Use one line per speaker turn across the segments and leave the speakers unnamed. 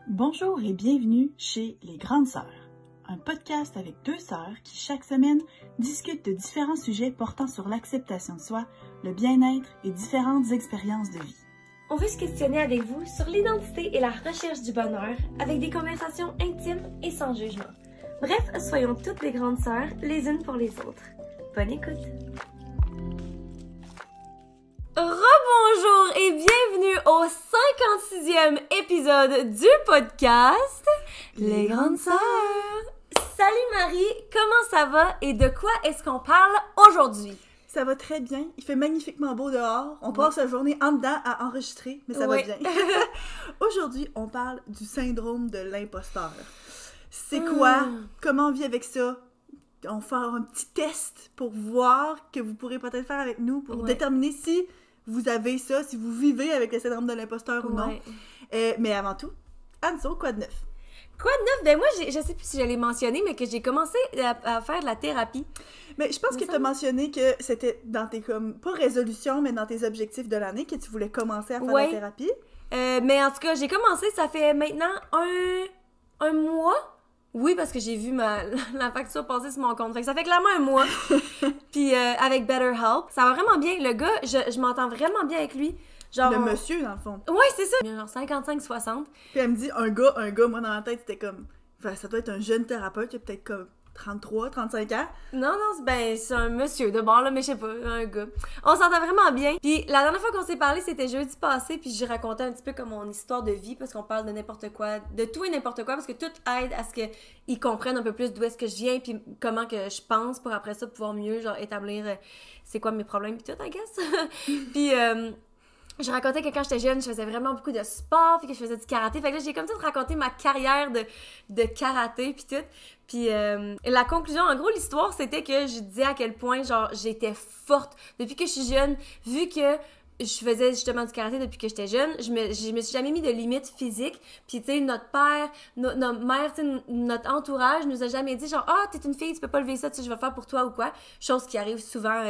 Bonjour et bienvenue chez Les Grandes Sœurs, un podcast avec deux sœurs qui chaque semaine discutent de différents sujets portant sur l'acceptation de soi, le bien-être et différentes expériences de vie.
On veut se questionner avec vous sur l'identité et la recherche du bonheur avec des conversations intimes et sans jugement. Bref, soyons toutes les grandes sœurs les unes pour les autres. Bonne écoute! Rebonjour et bienvenue au 56e épisode du podcast Les Grandes Sœurs. Salut Marie, comment ça va et de quoi est-ce qu'on parle aujourd'hui?
Ça va très bien, il fait magnifiquement beau dehors, on passe la journée en dedans à enregistrer, mais ça va bien. Aujourd'hui, on parle du syndrome de l'imposteur. C'est quoi? Comment on vit avec ça? On va faire un petit test pour voir que vous pourrez peut-être faire avec nous pour déterminer si vous avez ça, si vous vivez avec le syndrome de l'imposteur ou non. Mais avant tout, Anso, quoi de neuf?
Quoi de neuf? Ben moi, je sais plus si je l'ai mentionné, mais que j'ai commencé à faire de la thérapie.
Mais je pense que tu as mentionné que c'était dans tes, comme, pas résolutions, mais dans tes objectifs de l'année, que tu voulais commencer à faire de la thérapie.
Mais en tout cas, j'ai commencé, ça fait maintenant un mois. Oui, parce que j'ai vu la facture passer sur mon compte. Fait que ça fait clairement un mois. Puis avec BetterHelp, ça va vraiment bien. Le gars, je m'entends vraiment bien avec lui. Genre,
le monsieur, dans le fond.
Ouais, c'est ça. Genre 55-60.
Puis elle me dit, un gars, moi dans ma tête, c'était comme... Enfin, ça doit être un jeune thérapeute, il a peut-être comme 33, 35 ans.
Non, c'est un monsieur de bord, là, mais je sais pas, un gars. On s'entend vraiment bien. Puis la dernière fois qu'on s'est parlé, c'était jeudi passé, puis j'ai raconté un petit peu comme mon histoire de vie, parce qu'on parle de n'importe quoi, de tout et n'importe quoi, parce que tout aide à ce qu'ils comprennent un peu plus d'où est-ce que je viens, puis comment que je pense, pour après ça pouvoir mieux, genre, établir c'est quoi mes problèmes, puis tout, I guess. Puis... je racontais que quand j'étais jeune, je faisais vraiment beaucoup de sport, puis que je faisais du karaté. Fait que là, j'ai comme tout raconté ma carrière de karaté, puis tout. Puis la conclusion, en gros, l'histoire, c'était que je disais à quel point, genre, j'étais forte. Depuis que je suis jeune, vu que je faisais justement du karaté depuis que j'étais jeune, je me suis jamais mis de limite physique. Puis, tu sais, notre père, notre mère, tu sais, notre entourage nous a jamais dit, genre, « Ah, t'es une fille, tu peux pas lever ça, tu sais, je vais le faire pour toi ou quoi. » Chose qui arrive souvent...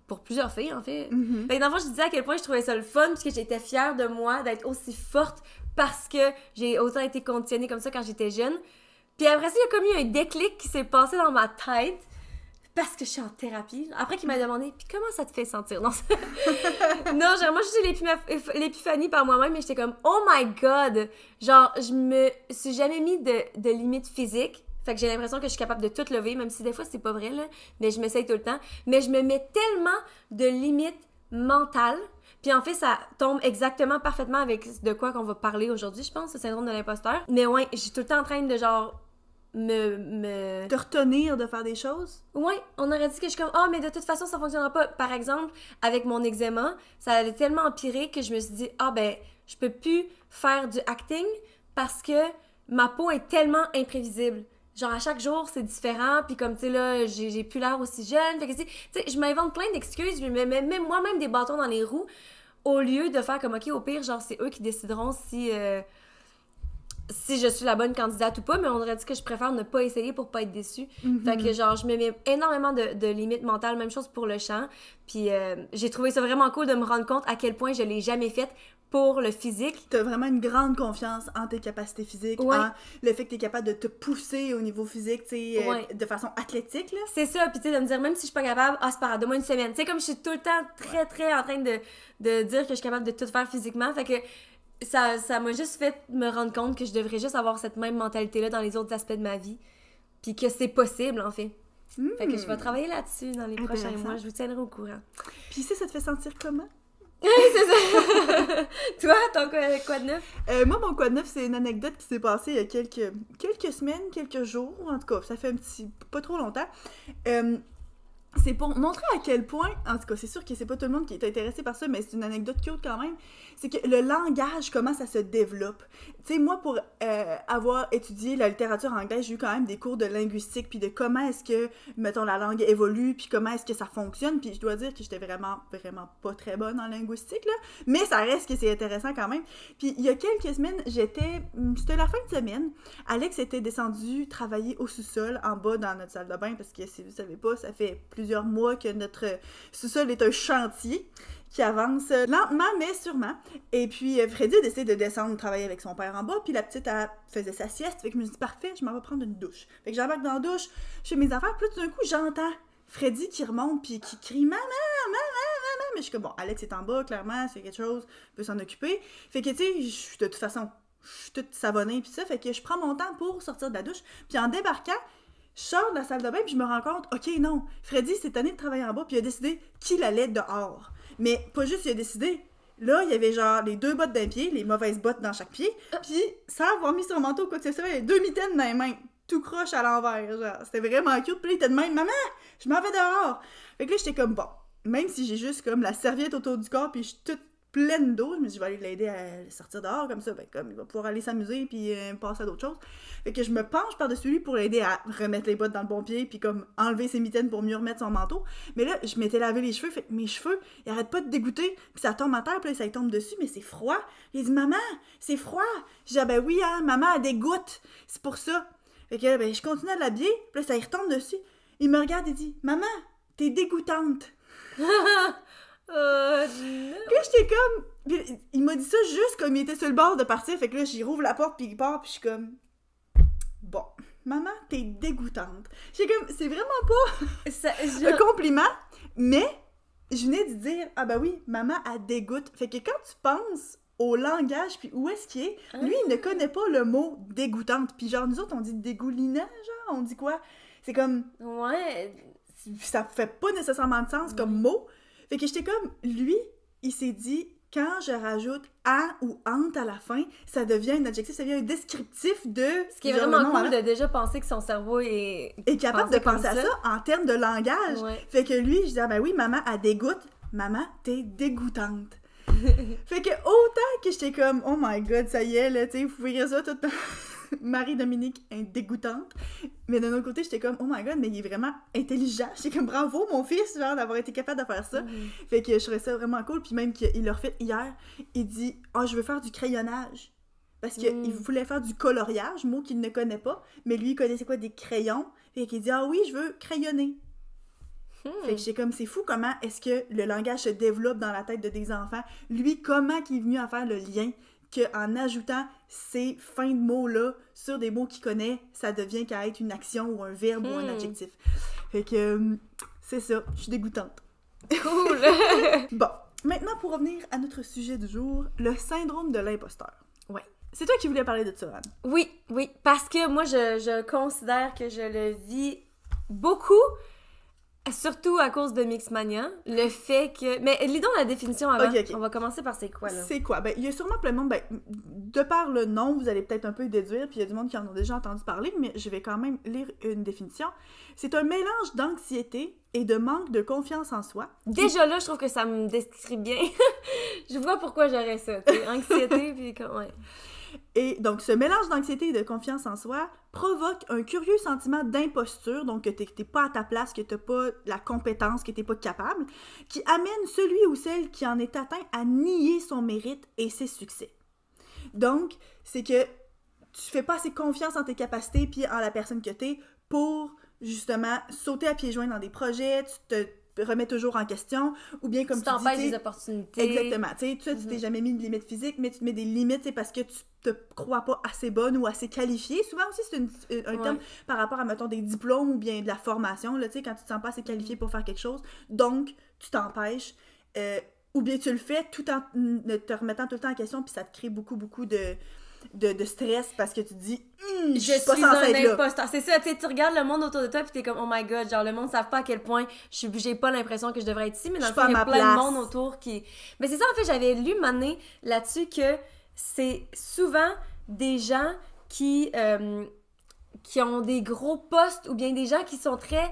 pour plusieurs filles, en fait. Fait que dans le fond, je disais à quel point je trouvais ça le fun, puisque j'étais fière de moi d'être aussi forte parce que j'ai autant été conditionnée comme ça quand j'étais jeune. Puis après ça, il y a comme eu un déclic qui s'est passé dans ma tête parce que je suis en thérapie. Après qu'il m'a demandé « Puis comment ça te fait sentir? » Non, non, genre, moi, j'ai eu l'épiphanie par moi-même, mais j'étais comme « Oh my God! » Genre, je me suis jamais mis de limite physique. Fait que j'ai l'impression que je suis capable de tout lever, même si des fois, c'est pas vrai, là. Mais je m'essaye tout le temps. Mais je me mets tellement de limites mentales. Puis en fait, ça tombe exactement parfaitement avec de quoi qu'on va parler aujourd'hui, je pense, le syndrome de l'imposteur. Mais ouais, je suis tout le temps en train de genre...
Te retenir de faire des choses?
Ouais, on aurait dit que je suis comme « Ah, mais de toute façon, ça fonctionnera pas. » Par exemple, avec mon eczéma, ça allait tellement empirer que je me suis dit « Ah, ben, je peux plus faire du acting parce que ma peau est tellement imprévisible. » Genre, à chaque jour, c'est différent, puis comme, tu sais, là, j'ai plus l'air aussi jeune. Fait que, tu sais, je m'invente plein d'excuses, je me mets même moi-même des bâtons dans les roues, au lieu de faire comme, OK, au pire, genre, c'est eux qui décideront si je suis la bonne candidate ou pas, mais on aurait dit que je préfère ne pas essayer pour pas être déçue. Fait que, genre, je me mets énormément de limites mentales, même chose pour le chant, puis j'ai trouvé ça vraiment cool de me rendre compte à quel point je l'ai jamais faite pour le physique.
T'as vraiment une grande confiance en tes capacités physiques, en le fait que t'es capable de te pousser au niveau physique, tu sais, de façon athlétique, là.
C'est ça, puis tu sais, de me dire, même si je suis pas capable, c'est pas grave, donne-moi une semaine. Tu sais, comme je suis tout le temps très, très en train de dire que je suis capable de tout faire physiquement, fait que ça m'a juste fait me rendre compte que je devrais juste avoir cette même mentalité-là dans les autres aspects de ma vie, puis que c'est possible, en fait. Fait que je vais travailler là-dessus dans les prochains mois, je vous tiendrai au courant.
Puis ça te fait sentir comment?
C'est ça! Toi, ton quoi de neuf?
Moi, mon quoi de neuf, c'est une anecdote qui s'est passée il y a quelques semaines, quelques jours, en tout cas, ça fait pas trop longtemps. C'est pour montrer à quel point, en tout cas, c'est sûr que c'est pas tout le monde qui est intéressé par ça, mais c'est une anecdote cute quand même, c'est que le langage, comment ça se développe. Tu sais, moi, pour avoir étudié la littérature anglaise, j'ai eu quand même des cours de linguistique, puis de comment est-ce que, mettons, la langue évolue, puis comment est-ce que ça fonctionne, puis je dois dire que j'étais vraiment, vraiment pas très bonne en linguistique, là, mais ça reste que c'est intéressant quand même. Puis il y a quelques semaines, c'était la fin de semaine, Alex était descendu travailler au sous-sol, en bas dans notre salle de bain, parce que si vous savez pas, ça fait plusieurs mois que notre sous-sol est un chantier. qui avance lentement mais sûrement. Et puis Freddy a décidé de descendre travailler avec son père en bas, puis la petite, elle faisait sa sieste, fait que je me dis parfait, je m'en vais prendre une douche. Fait que j'embarque dans la douche, je fais mes affaires, puis là tout d'un coup j'entends Freddy qui remonte puis qui crie maman, mais je suis comme bon, Alex est en bas, clairement, c'est quelque chose, peut s'en occuper. Fait que tu sais, de toute façon, je suis toute savonnée puis ça, fait que je prends mon temps pour sortir de la douche, puis en débarquant, je sors de la salle de bain puis je me rends compte, ok non, Freddy s'est tanné de travailler en bas puis il a décidé qu'il allait dehors. Mais pas juste il a décidé, là il y avait genre les 2 bottes d'un pied, les mauvaises bottes dans chaque pied, puis sans avoir mis son manteau ou quoi que ce soit, il y avait 2 mitaines dans les mains, tout croche à l'envers, genre, c'était vraiment cute, puis là il était de même, maman, je m'en vais dehors. Fait que là j'étais comme bon, même si j'ai juste comme la serviette autour du corps puis je suis toute pleine d'eau, je me dis je vais aller l'aider à sortir dehors comme ça, ben comme il va pouvoir aller s'amuser puis passer à d'autres choses. Fait que je me penche par-dessus lui pour l'aider à remettre les bottes dans le bon pied puis comme enlever ses mitaines pour mieux remettre son manteau. Mais là, je m'étais lavé les cheveux, fait que mes cheveux, ils arrêtent pas de dégoûter, puis ça tombe à terre, puis là, ça lui tombe dessus, mais c'est froid. Il dit maman, c'est froid. Je dis ah ben oui hein, maman elle dégoûte, c'est pour ça. Fait que ben je continue à l'habiller, puis là ça lui retombe dessus. Il me regarde et dit maman, t'es dégoûtante. Puis là, j'étais comme... Puis il m'a dit ça juste comme il était sur le bord de partir. Fait que là, j'y rouvre la porte, puis il part, puis je suis comme... Bon, maman, t'es dégoûtante. J'étais comme... C'est vraiment pas un compliment, mais je venais de dire... Ah ben oui, maman, elle dégoûte. Fait que quand tu penses au langage, puis où est-ce qu'il est, lui, il ne connaît pas le mot dégoûtante. Puis genre, nous autres, on dit dégoulinant, genre, on dit quoi? C'est comme...
Ouais...
Ça fait pas nécessairement de sens comme mot. Fait que j'étais comme, lui, il s'est dit, quand je rajoute « à » ou « ante » à la fin, ça devient un adjectif, ça devient un descriptif de...
Ce qui est vraiment cool de déjà penser que son cerveau est
capable de penser à ça en termes de langage.
Ouais.
Fait que lui, je dis, ah ben oui, maman, elle dégoûte. Maman, t'es dégoûtante. Fait que autant que j'étais comme, oh my god, ça y est, là, tu sais, vous pouvez dire ça tout le temps. Marie-Dominique est dégoûtante. Mais d'un autre côté, j'étais comme, oh my god, mais il est vraiment intelligent. J'étais comme, bravo, mon fils, genre, d'avoir été capable de faire ça. Fait que je trouvais ça vraiment cool. Puis même qu'il l'a refait hier, il dit, je veux faire du crayonnage. Parce qu'il voulait faire du coloriage, mot qu'il ne connaît pas. Mais lui, il connaissait quoi, des crayons. Fait qu'il dit, ah oui, je veux crayonner. Fait que j'étais comme, c'est fou comment est-ce que le langage se développe dans la tête de des enfants. Lui, comment qu'il est venu à faire le lien qu'en ajoutant ces fins de mots-là sur des mots qu'il connaît, ça devient qu'à être une action ou un verbe ou un adjectif. Fait que c'est ça, je suis dégoûtante.
Cool!
Bon, maintenant pour revenir à notre sujet du jour, le syndrome de l'imposteur.
Ouais.
C'est toi qui voulais parler de ça, Anne.
Oui, parce que moi, je considère que je le vis beaucoup, surtout à cause de Mixmania. Le fait que... Mais lis donc la définition avant.
Ok.
On va commencer par c'est quoi, là?
C'est quoi? Ben, il y a sûrement plein de monde, de par le nom, vous allez peut-être un peu déduire, puis il y a du monde qui en ont déjà entendu parler, mais je vais quand même lire une définition. C'est un mélange d'anxiété et de manque de confiance en soi.
Déjà là, je trouve que ça me décrit bien. Je vois pourquoi j'aurais ça, tu sais, anxiété, puis ouais.
Et donc, ce mélange d'anxiété et de confiance en soi provoque un curieux sentiment d'imposture, donc que t'es pas à ta place, que t'as pas la compétence, que t'es pas capable, qui amène celui ou celle qui en est atteint à nier son mérite et ses succès. Donc, c'est que tu fais pas assez confiance en tes capacités puis en la personne que t'es pour, justement, sauter à pieds joints dans des projets, tu te remets toujours en question, ou bien comme tu
t'empêches
dis...
des opportunités.
Exactement. Tu sais, tu t'es jamais mis de limites physiques, mais tu te mets des limites parce que tu te crois pas assez bonne ou assez qualifiée. Souvent aussi, c'est un terme par rapport à, mettons, des diplômes ou bien de la formation, là, tu sais, quand tu te sens pas assez qualifiée pour faire quelque chose. Donc, tu t'empêches. Ou bien tu le fais tout en te remettant tout le temps en question, puis ça te crée beaucoup de stress parce que tu te dis je suis pas censée être là.
Imposteur. C'est ça, tu regardes le monde autour de toi puis t'es comme oh my god, genre le monde ne savent pas à quel point j'ai pas l'impression que je devrais être ici, mais dans le fond il y a plein de monde autour qui... Mais c'est ça, en fait, j'avais lu mané là-dessus que c'est souvent des gens qui ont des gros postes ou bien des gens qui sont très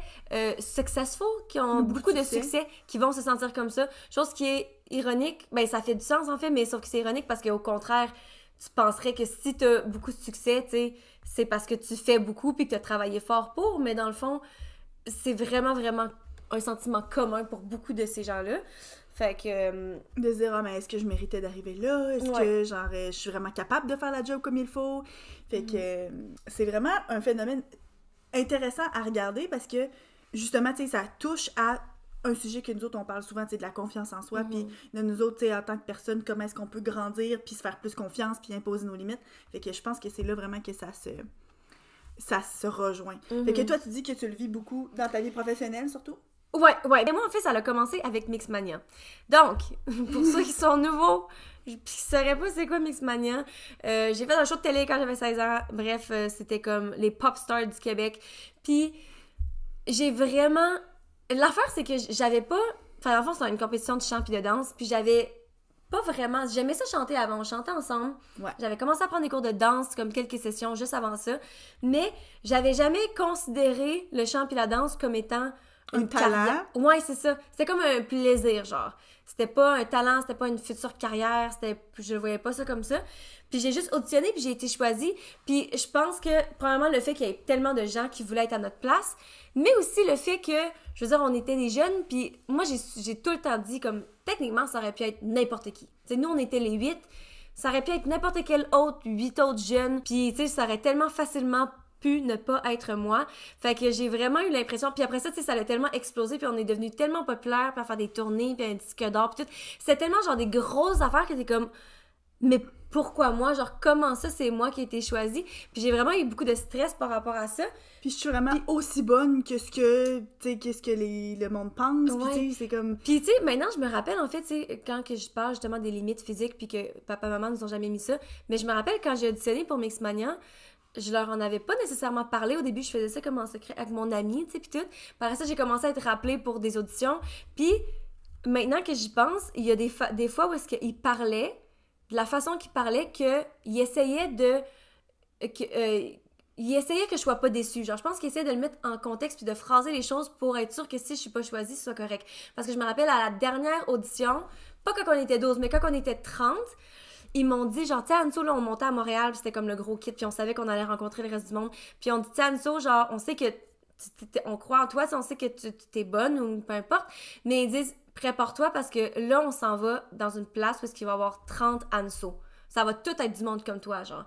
successful, qui ont beaucoup de succès, qui vont se sentir comme ça. Chose qui est ironique, ben ça fait du sens en fait, mais sauf que c'est ironique parce qu'au contraire, tu penserais que si t'as beaucoup de succès, tu sais, c'est parce que tu fais beaucoup puis que t'as travaillé fort pour, mais dans le fond, c'est vraiment, vraiment un sentiment commun pour beaucoup de ces gens-là. Fait que...
De se dire, mais est-ce que je méritais d'arriver là? Est-ce que, genre, je suis vraiment capable de faire la job comme il faut? Fait que c'est vraiment un phénomène intéressant à regarder parce que, justement, tu sais, ça touche à un sujet que nous autres, on parle souvent, tu sais, de la confiance en soi,
Mhm.
puis de nous autres, tu sais, en tant que personne, comment est-ce qu'on peut grandir, puis se faire plus confiance, puis imposer nos limites. Fait que je pense que c'est là vraiment que ça se rejoint.
Mhm.
Fait que toi, tu dis que tu le vis beaucoup dans ta vie professionnelle, surtout?
Ouais. Mais moi, en fait, ça a commencé avec Mixmania. Donc, pour ceux qui sont nouveaux, puis qui sauraient pas c'est quoi Mixmania, j'ai fait un show de télé quand j'avais 16 ans. Bref, c'était comme les pop stars du Québec. Puis, j'ai vraiment... L'affaire, c'est que j'avais pas... Enfin, en fait, c'était une compétition de chant puis de danse, puis j'avais pas vraiment... J'aimais ça chanter avant, on chantait ensemble.
Ouais.
J'avais commencé à prendre des cours de danse, comme quelques sessions juste avant ça, mais j'avais jamais considéré le chant puis la danse comme étant
Un
une
talent.
carrière. Ouais, c'est ça. C'était comme un plaisir, genre. C'était pas un talent, c'était pas une future carrière, je voyais pas ça comme ça. Puis j'ai juste auditionné, puis j'ai été choisie. Puis je pense que, probablement, le fait qu'il y ait tellement de gens qui voulaient être à notre place, mais aussi le fait que, je veux dire, on était des jeunes, puis moi, j'ai tout le temps dit, comme, techniquement, ça aurait pu être n'importe qui. Tu sais, nous, on était les 8, ça aurait pu être n'importe quel autre, 8 autres jeunes, puis, tu sais, ça aurait tellement facilement pu ne pas être moi. Fait que j'ai vraiment eu l'impression, puis après ça, tu sais, ça a tellement explosé, puis on est devenu tellement populaire, puis à faire des tournées, puis un disque d'or, puis tout. C'était tellement, genre, des grosses affaires que t'es comme... Mais pourquoi moi? Genre, comment ça, c'est moi qui ai été choisie? Puis j'ai vraiment eu beaucoup de stress par rapport à ça.
Puis je suis vraiment aussi bonne que ce que, tu sais, qu'est-ce que le monde pense.
Ouais.
Puis tu sais, c'est comme...
Puis tu sais, maintenant, je me rappelle, en fait, tu sais, quand que je parle justement des limites physiques, puis que papa et maman nous ont jamais mis ça, mais je me rappelle quand j'ai auditionné pour Mixmania, je leur en avais pas nécessairement parlé. Au début, je faisais ça comme en secret avec mon ami, tu sais, puis tout. Par ça, j'ai commencé à être rappelée pour des auditions. Puis maintenant que j'y pense, il y a des fois où est-ce qu'il parlait, de la façon qu'il parlait, qu'il essayait il essayait que je sois pas déçue. Genre, je pense qu'il essayait de le mettre en contexte puis de phraser les choses pour être sûr que si je suis pas choisie, ce soit correct. Parce que je me rappelle à la dernière audition, pas quand on était 12, mais quand on était 30, ils m'ont dit, genre, tu sais, Anso, là, on montait à Montréal, puis c'était comme le gros kit, puis on savait qu'on allait rencontrer le reste du monde. Puis on dit, tu sais, Anso, genre, on sait que on croit en toi, on sait que tu t'es bonne ou peu importe, mais ils disent, prépare-toi parce que là, on s'en va dans une place où il va y avoir 30 Anso. Ça va tout être du monde comme toi, genre.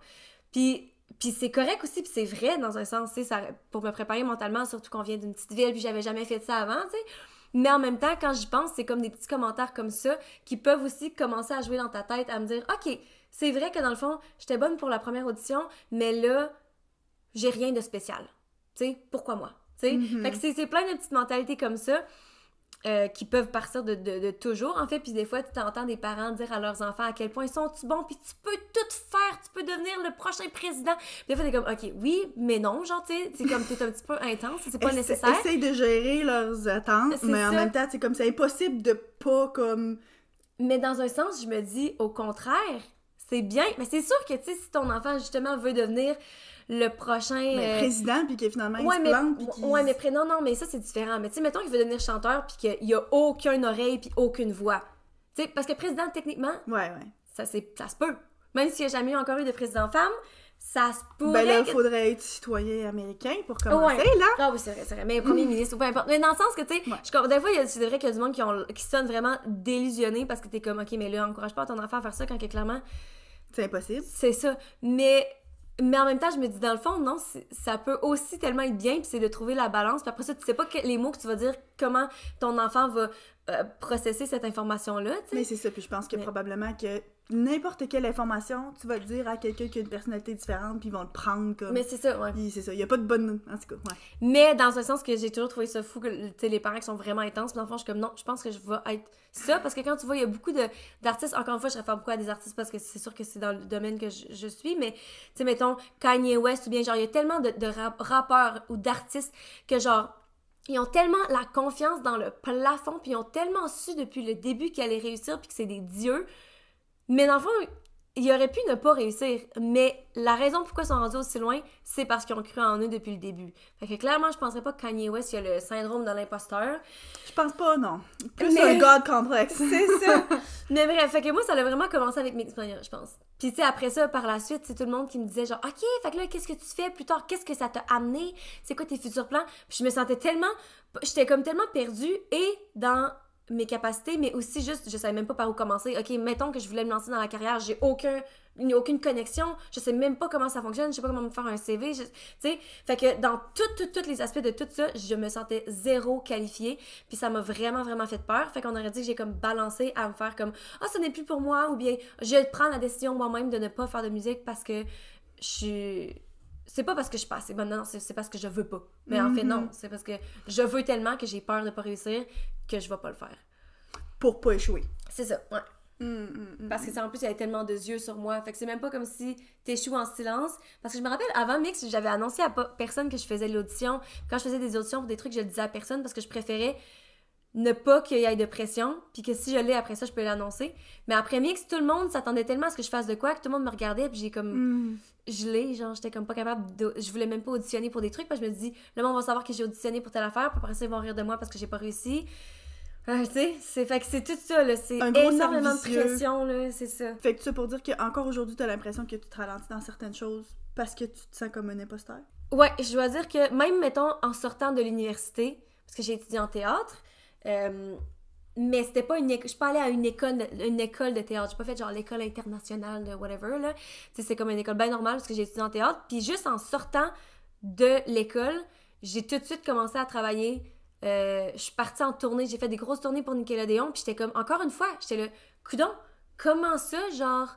Puis c'est correct aussi, puis c'est vrai dans un sens, tu sais, pour me préparer mentalement, surtout qu'on vient d'une petite ville, puis j'avais jamais fait ça avant, tu sais. Mais en même temps, quand j'y pense, c'est comme des petits commentaires comme ça qui peuvent aussi commencer à jouer dans ta tête, à me dire, OK, c'est vrai que dans le fond, j'étais bonne pour la première audition, mais là, j'ai rien de spécial. Tu sais, pourquoi moi? Tu sais?
Mm-hmm.
Fait que c'est plein de petites mentalités comme ça qui peuvent partir de toujours, en fait. Puis des fois, tu t'entends des parents dire à leurs enfants à quel point ils sont-tu bons, puis tu peux tout faire, tu peux devenir le prochain président. Puis des fois, t'es comme, OK, oui, mais non, genre, tu sais, c'est comme, t'es un petit peu intense, c'est pas nécessaire.
Essaye de gérer leurs attentes, mais en même temps, c'est comme, c'est impossible de pas, comme...
Mais dans un sens, je me dis, au contraire, c'est bien, mais c'est sûr que, tu sais, si ton enfant, justement, veut devenir le prochain...
président, puis que finalement, il se plante, puis qu'il...
Ouais, mais non, mais ça, c'est différent. Mais tu sais, mettons qu'il veut devenir chanteur, puis qu'il y a aucune oreille, puis aucune voix. Tu sais, parce que président, techniquement,
ouais.
Ça se peut. Même s'il n'y a jamais encore eu de président femme, ça se pourrait...
Ben là, il faudrait être citoyen américain pour commencer, là.
Ah oui, c'est vrai. Mais premier ministre, ou peu importe. Mais dans le sens que, tu sais, des fois, c'est vrai qu'il y a du monde qui sonne vraiment délusionné parce que t'es comme, OK, mais là, encourage pas ton enfant à faire ça quand que, clairement...
C'est impossible.
C'est ça. Mais en même temps, je me dis, dans le fond, non, ça peut aussi tellement être bien, puis c'est de trouver la balance. Puis après ça, tu sais pas les mots que tu vas dire, comment ton enfant va processer cette information-là, tu sais.
Mais c'est ça, puis je pense que probablement que n'importe quelle information, tu vas le dire à quelqu'un qui a une personnalité différente, puis ils vont le prendre comme...
Mais c'est ça, ouais.
Puis c'est ça, il y a pas de bonne... En tout cas, ouais.
Mais dans un sens que j'ai toujours trouvé ça fou, que tu sais, les parents qui sont vraiment intenses, puis dans le fond, je suis comme, non, je pense que je vais être ça, parce que quand tu vois, il y a beaucoup d'artistes, encore une fois, je réfère beaucoup à des artistes, parce que c'est sûr que c'est dans le domaine que je suis, mais, tu sais, mettons, Kanye West, ou bien, genre, il y a tellement de rappeurs ou d'artistes que, genre, ils ont tellement la confiance dans le plafond, puis ils ont tellement su depuis le début qu'ils allaient réussir, puis que c'est des dieux. Mais dans le fond, ils auraient pu ne pas réussir. Mais la raison pourquoi ils sont rendus aussi loin, c'est parce qu'ils ont cru en eux depuis le début. Fait que clairement, je penserais pas que Kanye West, il a le syndrome de l'imposteur.
Je pense pas, non. Plus un God complexe.
C'est ça. Mais bref, fait que moi, ça a vraiment commencé avec Mixmania, je pense. Puis tu sais, après ça, par la suite, c'est tout le monde qui me disait genre, OK, fait que là, qu'est-ce que tu fais plus tard? Qu'est-ce que ça t'a amené? C'est quoi tes futurs plans? Puis je me sentais tellement... J'étais comme tellement perdue et dans mes capacités, mais aussi juste, je savais même pas par où commencer. OK, mettons que je voulais me lancer dans la carrière, j'ai aucune connexion, je sais même pas comment ça fonctionne, je sais pas comment me faire un CV, tu sais. Fait que dans tous les aspects de tout ça, je me sentais zéro qualifiée, puis ça m'a vraiment, vraiment fait peur. Fait qu'on aurait dit que j'ai comme balancé à me faire comme « Ah, ce n'est plus pour moi » ou bien « Je prends la décision moi-même de ne pas faire de musique parce que je suis... » C'est pas parce que je suis pas assez bonne, non, c'est parce que je veux pas. Mais en fait, non, c'est parce que je veux tellement que j'ai peur de pas réussir que je vais pas le faire.
Pour pas échouer.
C'est ça, ouais. Parce que en plus, il y avait tellement de yeux sur moi. Fait que c'est même pas comme si t'échoues en silence. Parce que je me rappelle, avant Mix, j'avais annoncé à personne que je faisais l'audition. Quand je faisais des auditions pour des trucs, je le disais à personne parce que je préférais ne pas qu'il y ait de pression, puis que si je l'ai après ça, je peux l'annoncer. Mais après Mix, tout le monde s'attendait tellement à ce que je fasse de quoi que tout le monde me regardait, puis j'ai comme... j'étais comme pas capable je voulais même pas auditionner pour des trucs, parce que je me dis, le monde va savoir que j'ai auditionné pour telle affaire, puis après ça, ils vont rire de moi parce que j'ai pas réussi. Tu sais, fait que c'est tout ça, là, c'est énormément de pression, là, c'est ça.
Fait que tout ça pour dire qu'encore aujourd'hui, t'as l'impression que tu te ralentis dans certaines choses parce que tu te sens comme un imposteur?
Ouais, je dois dire que même, mettons, en sortant de l'université, parce que j'ai étudié en théâtre, mais c'était pas une école, je suis pas allée à une école de théâtre, j'ai pas fait genre l'école internationale de whatever, là, tu sais, c'est comme une école bien normale parce que j'ai étudié en théâtre, puis juste en sortant de l'école, j'ai tout de suite commencé à travailler. Je suis partie en tournée, j'ai fait des grosses tournées pour Nickelodeon, puis j'étais comme, encore une fois, j'étais là, coudonc, comment ça, genre,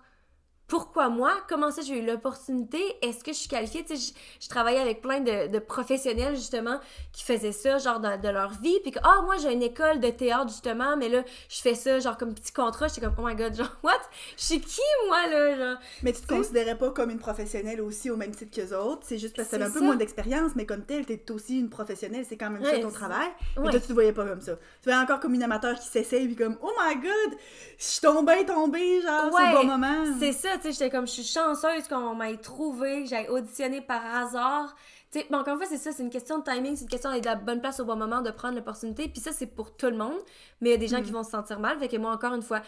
pourquoi moi? Comment ça j'ai eu l'opportunité? Est-ce que je suis qualifiée? Tu sais, je travaillais avec plein de professionnels, justement, qui faisaient ça, genre, de leur vie, puis que, moi, j'ai une école de théâtre, justement, mais là, je fais ça, genre, comme petit contrat, j'étais comme, oh my god, genre, what? Je suis qui, moi, là, genre?
Mais tu te considérais pas comme une professionnelle aussi au même titre qu'eux autres, c'est juste parce que t'avais un peu moins d'expérience, mais comme telle, t'es aussi une professionnelle, c'est quand même ça ton travail, mais toi, tu te voyais pas comme ça. Tu voyais encore comme une amateur qui s'essaye, puis comme, oh my god, je suis tombée, genre, c'est le bon moment.
C'est ça, tu sais, j'étais comme, je suis chanceuse qu'on m'ait trouvé, que j'aille auditionner par hasard. Tu sais, mais encore une fois, c'est ça, c'est une question de timing, c'est une question d'être à la bonne place au bon moment, de prendre l'opportunité. Puis ça, c'est pour tout le monde, mais il y a des gens qui vont se sentir mal. Fait que moi, encore une fois,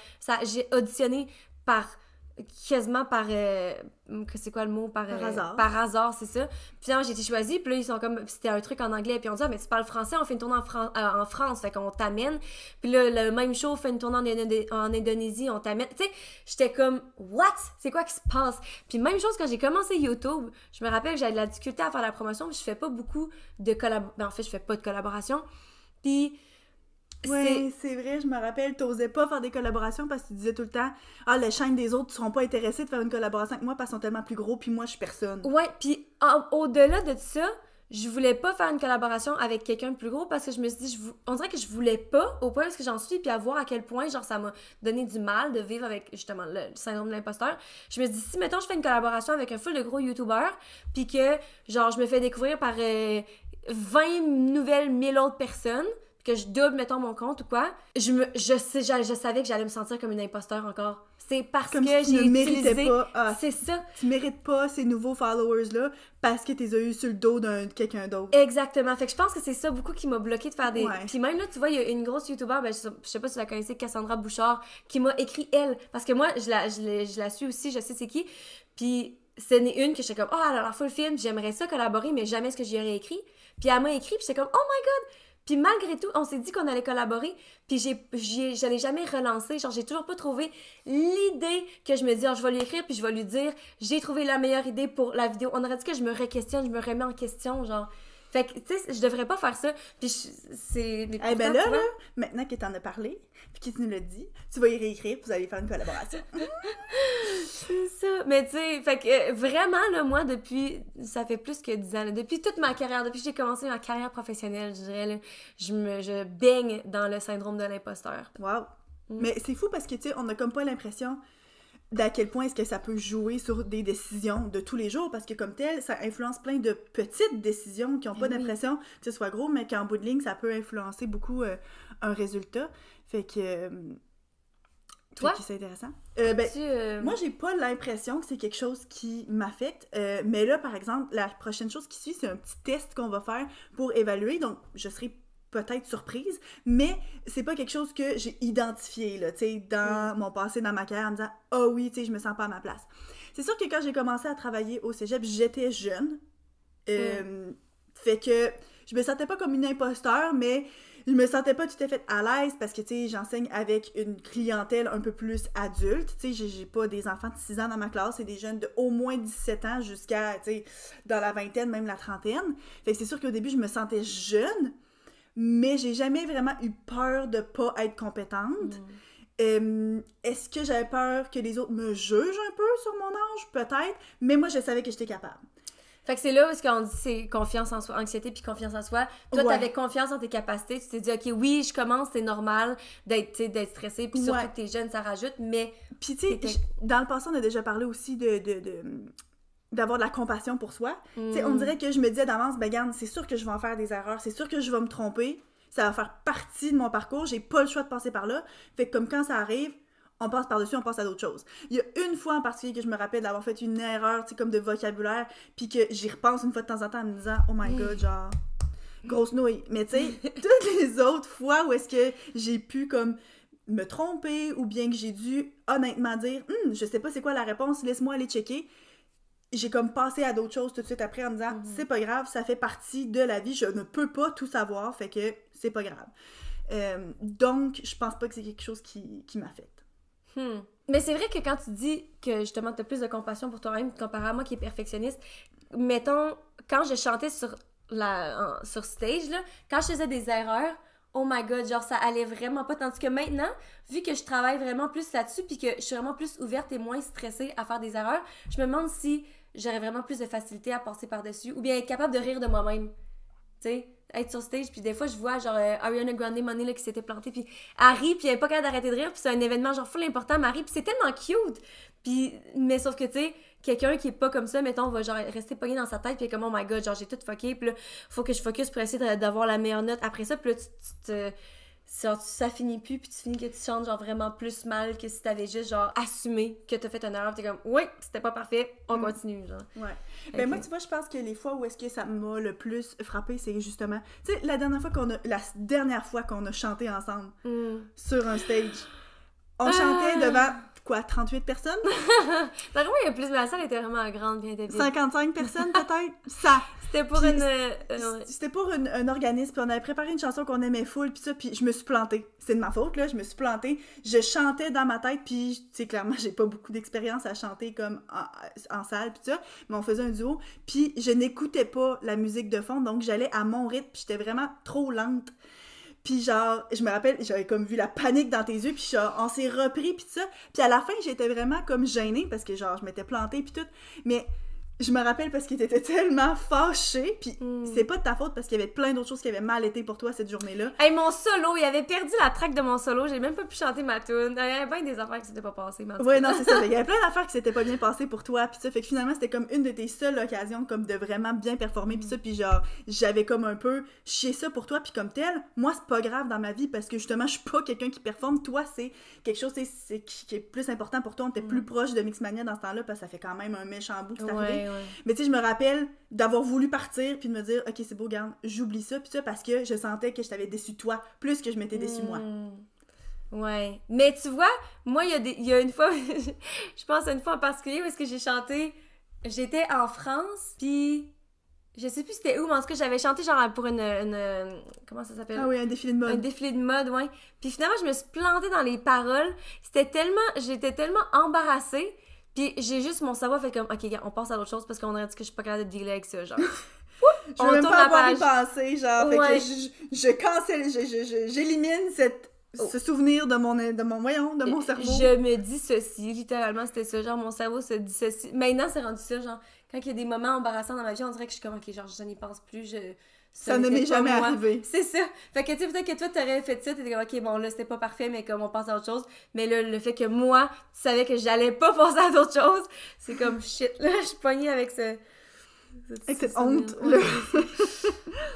j'ai auditionné quasiment par c'est quoi le mot? Par
hasard.
Par hasard, c'est ça. Puis finalement, j'ai été choisie, puis là, ils sont comme... C'était un truc en anglais, puis on dit « Ah, mais tu parles français, on fait une tournée en France, fait qu'on t'amène. » Puis là, le même show, on fait une tournée en Indonésie, on t'amène. Tu sais, j'étais comme « What? C'est quoi qui se passe? » Puis même chose, quand j'ai commencé YouTube, je me rappelle que j'avais de la difficulté à faire la promotion, puis je fais pas beaucoup de collaboration. En fait, je fais pas de collaboration. Puis...
Oui, c'est vrai, je me rappelle, t'osais pas faire des collaborations parce que tu disais tout le temps « Ah, les chaînes des autres ne seront pas intéressés de faire une collaboration avec moi parce qu'ils sont tellement plus gros, puis moi, je suis personne. »
Ouais, puis au-delà de ça, je voulais pas faire une collaboration avec quelqu'un de plus gros parce que je me suis dit, on dirait que je voulais pas, au point où j'en suis, puis à voir à quel point, genre, ça m'a donné du mal de vivre avec, justement, le syndrome de l'imposteur. Je me suis dit, si, mettons, je fais une collaboration avec un full de gros youtubeurs, puis que, genre, je me fais découvrir par 20 nouvelles 1000 autres personnes, que je double, mettons, mon compte ou quoi, je savais que j'allais me sentir comme une imposteur encore. C'est parce
comme
que
si
j'ai utilisé...
pas,
c'est ça.
Tu mérites pas ces nouveaux followers-là parce que tu les as eu sur le dos d'un quelqu'un d'autre.
Exactement. Fait que je pense que c'est ça beaucoup qui m'a bloqué de faire des...
Ouais.
Puis même là, tu vois, il y a une grosse youtubeur, ben, je sais pas si tu la connaissais, Cassandra Bouchard, qui m'a écrit elle. Parce que moi, je la suis aussi, je sais c'est qui. Puis ce n'est une que j'étais comme, elle a l'air full film, j'aimerais ça collaborer, mais jamais ce que j'y aurais écrit. Puis elle m'a écrit, puis j'étais comme, oh my god! Puis malgré tout, on s'est dit qu'on allait collaborer, puis je l'ai jamais relancé. Genre, j'ai toujours pas trouvé l'idée que je me dis, je vais lui écrire, puis je vais lui dire, j'ai trouvé la meilleure idée pour la vidéo. On aurait dit que je me re-questionne, je me remets en question, genre. Fait que, tu sais, je devrais pas faire ça. Puis c'est...
Eh ben là, maintenant que t'en as parlé, puis que tu nous l'as dit, tu vas y réécrire, puis vous allez faire une collaboration.
C'est ça. Mais tu sais, fait que vraiment, là, moi, ça fait plus que 10 ans, là, depuis toute ma carrière, depuis que j'ai commencé ma carrière professionnelle, je dirais, là, je baigne dans le syndrome de l'imposteur.
Wow. Mais c'est fou parce que, tu sais, on a comme pas l'impression d'à quel point est-ce que ça peut jouer sur des décisions de tous les jours, parce que comme tel, ça influence plein de petites décisions qui n'ont pas d'impression que ce soit gros, mais qu'en bout de ligne, ça peut influencer beaucoup un résultat. Fait que...
Toi?
C'est intéressant. Moi, j'ai pas l'impression que c'est quelque chose qui m'affecte, mais là, par exemple, la prochaine chose qui suit, c'est un petit test qu'on va faire pour évaluer, donc je serai peut-être surprise, mais c'est pas quelque chose que j'ai identifié, là, tu sais, dans mon passé, dans ma carrière, en me disant « Ah oui, tu sais, je me sens pas à ma place. » C'est sûr que quand j'ai commencé à travailler au cégep, j'étais jeune, fait que je me sentais pas comme une imposteur, mais je me sentais pas tout à fait à l'aise parce que, tu sais, j'enseigne avec une clientèle un peu plus adulte. Tu sais, j'ai pas des enfants de 6 ans dans ma classe, c'est des jeunes de au moins 17 ans jusqu'à, tu sais, dans la vingtaine, même la trentaine. Fait que c'est sûr qu'au début, je me sentais jeune, mais j'ai jamais vraiment eu peur de pas être compétente. Est-ce que j'avais peur que les autres me jugent un peu sur mon âge? Peut-être, mais moi, je savais que j'étais capable.
Fait que c'est là où ce qu'on dit c'est confiance en soi, anxiété puis confiance en soi. Toi, t'avais confiance en tes capacités, tu t'es dit OK, oui, je commence, c'est normal d'être stressé puis surtout que t'es jeune, ça rajoute, mais
puis tu sais, dans le passé, on a déjà parlé aussi d'avoir de la compassion pour soi. Tu sais, on dirait que je me disais d'avance, ben regarde, c'est sûr que je vais en faire des erreurs, c'est sûr que je vais me tromper, ça va faire partie de mon parcours, j'ai pas le choix de passer par là. Fait que comme quand ça arrive, on passe par-dessus, on passe à d'autres choses. Il y a une fois en particulier que je me rappelle d'avoir fait une erreur, tu sais, comme de vocabulaire, puis que j'y repense une fois de temps en temps en me disant « Oh my God, genre, grosse nouille. » Mais tu sais, toutes les autres fois où est-ce que j'ai pu comme me tromper ou bien que j'ai dû honnêtement dire « je sais pas c'est quoi la réponse, laisse-moi aller checker », j'ai comme passé à d'autres choses tout de suite après en me disant « C'est pas grave, ça fait partie de la vie, je ne peux pas tout savoir, fait que c'est pas grave. » Donc, je pense pas que c'est quelque chose qui m'affecte.
Mais c'est vrai que quand tu dis que justement t'as plus de compassion pour toi-même comparé à moi qui est perfectionniste, mettons, quand je chantais sur stage, là, quand je faisais des erreurs, oh my God, genre ça allait vraiment pas. Tandis que maintenant, vu que je travaille vraiment plus là-dessus puis que je suis vraiment plus ouverte et moins stressée à faire des erreurs, je me demande si j'aurais vraiment plus de facilité à passer par-dessus ou bien être capable de rire de moi-même. Tu sais, être sur stage, puis des fois, je vois, genre, Ariana Grande Money, là, qui s'était plantée, puis elle rit, puis elle est pas capable d'arrêter de rire, puis c'est un événement, genre, full important, Marie, puis c'est tellement cute! Puis, mais sauf que, tu sais, quelqu'un qui est pas comme ça, mettons, va, genre, rester pogné dans sa tête, puis comme, oh my God, genre, j'ai tout fucké, puis là, faut que je focus pour essayer d'avoir la meilleure note. Après ça, puis là, ça finit plus, puis tu finis que tu chantes, genre, vraiment plus mal que si t'avais juste, genre, assumé que t'as fait une erreur, t'es comme, oui, c'était pas parfait, on continue, genre.
Ouais. Ben moi, tu vois, je pense que les fois où est-ce que ça m'a le plus frappé, c'est justement, tu sais, la dernière fois qu'on a chanté ensemble sur un stage, on chantait devant, quoi, 38 personnes?
Vraiment, il y a plus, mais la salle était vraiment grande, bien débile.
55 personnes, peut-être? Ça!
C'était pour
C'était pour un organisme, puis on avait préparé une chanson qu'on aimait full, puis ça, puis je me suis plantée. C'est de ma faute, là, je me suis plantée. Je chantais dans ma tête, puis, tu sais, clairement, j'ai pas beaucoup d'expérience à chanter comme en salle, puis ça, mais on faisait un duo, puis je n'écoutais pas la musique de fond, donc j'allais à mon rythme, puis j'étais vraiment trop lente. Puis genre, je me rappelle, j'avais comme vu la panique dans tes yeux, puis genre, on s'est repris, puis ça. Puis à la fin, j'étais vraiment comme gênée, parce que genre, je m'étais plantée, puis tout. Mais je me rappelle parce que t'étais tellement fâchée, puis c'est pas de ta faute, parce qu'il y avait plein d'autres choses qui avaient mal été pour toi cette journée-là.
Hey, mon solo, il avait perdu la track de mon solo, j'ai même pas pu chanter ma tune. Il y avait bien des affaires qui s'étaient pas passées, mais
ouais, non, c'est ça. Il y avait plein d'affaires qui s'étaient pas bien passées pour toi, puis ça, fait que finalement, c'était comme une de tes seules occasions comme de vraiment bien performer, puis ça, puis genre, j'avais comme un peu chié ça pour toi, puis comme tel, moi, c'est pas grave dans ma vie, parce que justement, je suis pas quelqu'un qui performe. Toi, c'est quelque chose qui est plus important pour toi. On était plus proche de Mixmania dans ce temps-là, parce que ça fait quand même un méchant bout que c'est arrivé. Ouais. Mais tu sais, je me rappelle d'avoir voulu partir, puis de me dire, OK, c'est beau, garde, j'oublie ça, puis ça, parce que je sentais que je t'avais déçu toi, plus que je m'étais déçu moi.
Ouais. Mais tu vois, moi, il y a une fois, je pense à une fois en particulier où est-ce que j'ai chanté, j'étais en France, puis je sais plus c'était où, mais en tout cas, j'avais chanté genre pour une comment ça s'appelle?
Ah oui, un défilé de mode.
Un défilé de mode, ouais. Puis finalement, je me suis plantée dans les paroles. J'étais tellement embarrassée. Puis j'ai juste mon cerveau fait comme, OK, on passe à l'autre chose parce qu'on aurait dit que je suis pas capable de dealer avec ça, genre.
Je veux même pas avoir y penser, genre, fait que je cancelle, j'élimine ce souvenir de mon cerveau.
Je me dis ceci, littéralement, c'était ça, genre, mon cerveau se dit ceci. Maintenant, c'est rendu ça, genre, quand il y a des moments embarrassants dans ma vie, on dirait que je suis comme, OK, genre, je n'y pense plus,
ça ne m'est jamais arrivé.
C'est ça. Fait que, tu sais, peut-être que toi, t'aurais fait ça, t'étais comme, OK, bon, là, c'était pas parfait, mais comme on passe à autre chose. Mais là, le fait que moi, tu savais que j'allais pas passer à d'autres choses, c'est comme, shit, là, je suis pognée avec cette
honte.
Oh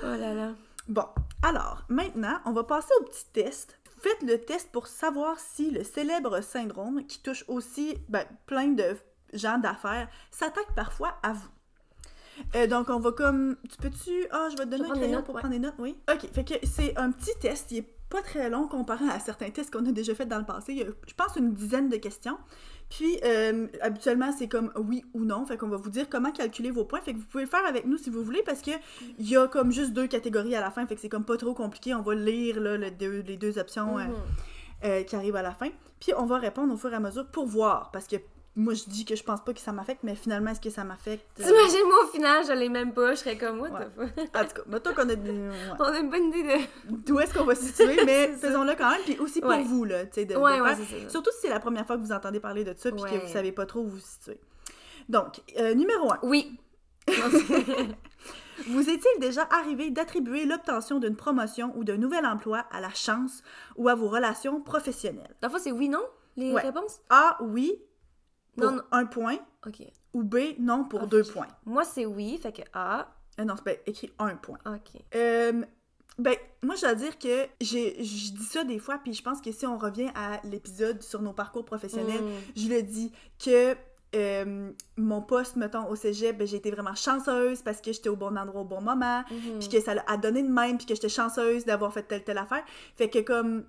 là là.
Bon, alors, maintenant, on va passer au petit test. Faites le test pour savoir si le célèbre syndrome, qui touche aussi plein de gens d'affaires, s'attaque parfois à vous. Donc, on va comme... Tu peux-tu... je vais te donner un crayon pour prendre des notes, oui? OK, fait que c'est un petit test, il est pas très long comparé à certains tests qu'on a déjà fait dans le passé. Il y a, je pense, une dizaine de questions. Puis, habituellement, c'est comme oui ou non. Fait qu'on va vous dire comment calculer vos points. Fait que vous pouvez le faire avec nous si vous voulez, parce que il y a comme juste 2 catégories à la fin. Fait que c'est comme pas trop compliqué. On va lire là, les deux options qui arrivent à la fin. Puis, on va répondre au fur et à mesure pour voir. Parce que moi, je dis que je pense pas que ça m'affecte, mais finalement, est-ce que ça m'affecte?
T'imagines, moi, au final, je l'ai même pas. Je serais comme, what the fuck?
En tout cas, mettons qu'on a
On a une bonne idée de...
d'où est-ce qu'on va se situer, mais faisons-le quand même. Puis aussi pour vous, là, tu sais, de faire.
c'est ça.
Surtout si c'est la première fois que vous entendez parler de ça, puis que vous savez pas trop où vous vous situez. Donc, numéro 1.
Oui.
Vous est-il déjà arrivé d'attribuer l'obtention d'une promotion ou d'un nouvel emploi à la chance ou à vos relations professionnelles?
La fois, c'est oui, non? Les réponses?
A, oui, pour
non.
1 point.
OK.
Ou B, non, pour 2 points.
Moi, c'est oui, fait que A.
Non, c'est bien écrit 1 point.
OK.
Ben, moi, je dois dire que je dis ça des fois, puis je pense que si on revient à l'épisode sur nos parcours professionnels, je le dis que mon poste, mettons, au cégep, ben, j'ai été vraiment chanceuse parce que j'étais au bon endroit au bon moment, puis que ça a donné de même, puis que j'étais chanceuse d'avoir fait telle affaire. Fait que comme,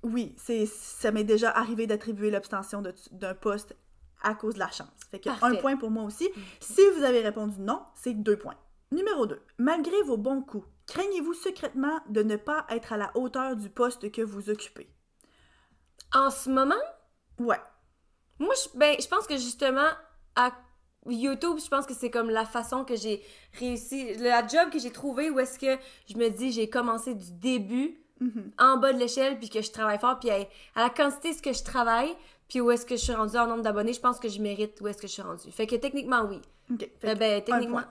oui, ça m'est déjà arrivé d'attribuer l'obtention d'un poste à cause de la chance. Fait que 1 point pour moi aussi. Si vous avez répondu non, c'est 2 points. Numéro 2. Malgré vos bons coups, craignez-vous secrètement de ne pas être à la hauteur du poste que vous occupez?
En ce moment?
Ouais.
Moi, je pense que justement, à YouTube, je pense que c'est comme la façon que j'ai réussi, la job que j'ai trouvé où est-ce que je me dis, j'ai commencé du début en bas de l'échelle, puis que je travaille fort, puis à la quantité de ce que je travaille, puis où est-ce que je suis rendue en nombre d'abonnés, je pense que je mérite où est-ce que je suis rendue. Fait que techniquement, oui.
OK.
Techniquement,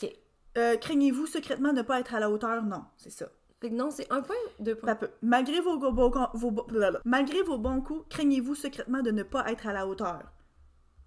OK.
Craignez-vous secrètement de ne pas être à la hauteur? Non, c'est ça.
Fait que non, c'est 1 point, 2 points.
Malgré vos bons coups, craignez-vous secrètement de ne pas être à la hauteur?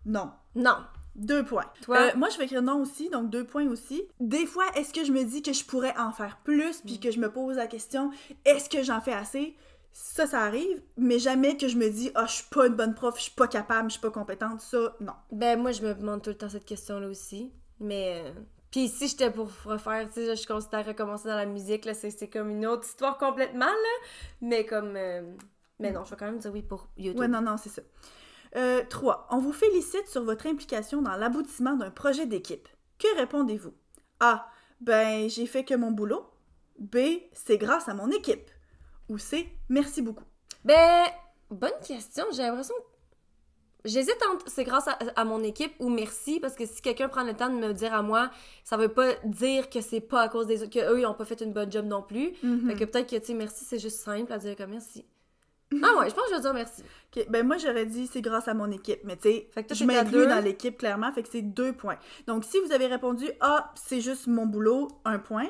Non.
Non.
2 points.
Toi?
Moi, je vais écrire non aussi, donc 2 points aussi. Des fois, est-ce que je me dis que je pourrais en faire plus, puis que je me pose la question, est-ce que j'en fais assez? Ça arrive, mais jamais que je me dis, je suis pas une bonne prof, je suis pas capable, je suis pas compétente, ça, non.
Ben, moi, je me demande tout le temps cette question-là aussi, mais... Puis si j'étais pour refaire, tu sais, je considère recommencer dans la musique, là, c'est comme une autre histoire complètement, là, mais comme... Mais non, je vais quand même dire oui pour YouTube.
Ouais, non, c'est ça. 3. On vous félicite sur votre implication dans l'aboutissement d'un projet d'équipe. Que répondez-vous? A. Ben, j'ai fait que mon boulot. B. C'est grâce à mon équipe. Ou C. Merci beaucoup.
Ben, bonne question. J'ai l'impression que j'hésite entre c'est grâce à mon équipe ou merci, parce que si quelqu'un prend le temps de me le dire à moi, ça veut pas dire que c'est pas à cause des autres, qu'eux, ils ont pas fait une bonne job non plus. Fait que peut-être que, tu sais, merci, c'est juste simple à dire comme merci. Ah ouais, je pense que je vais dire merci.
Okay, ben moi, j'aurais dit c'est grâce à mon équipe, mais tu sais, je m'inclus dans l'équipe, clairement, fait que c'est 2 points. Donc, si vous avez répondu A, c'est juste mon boulot, 1 point.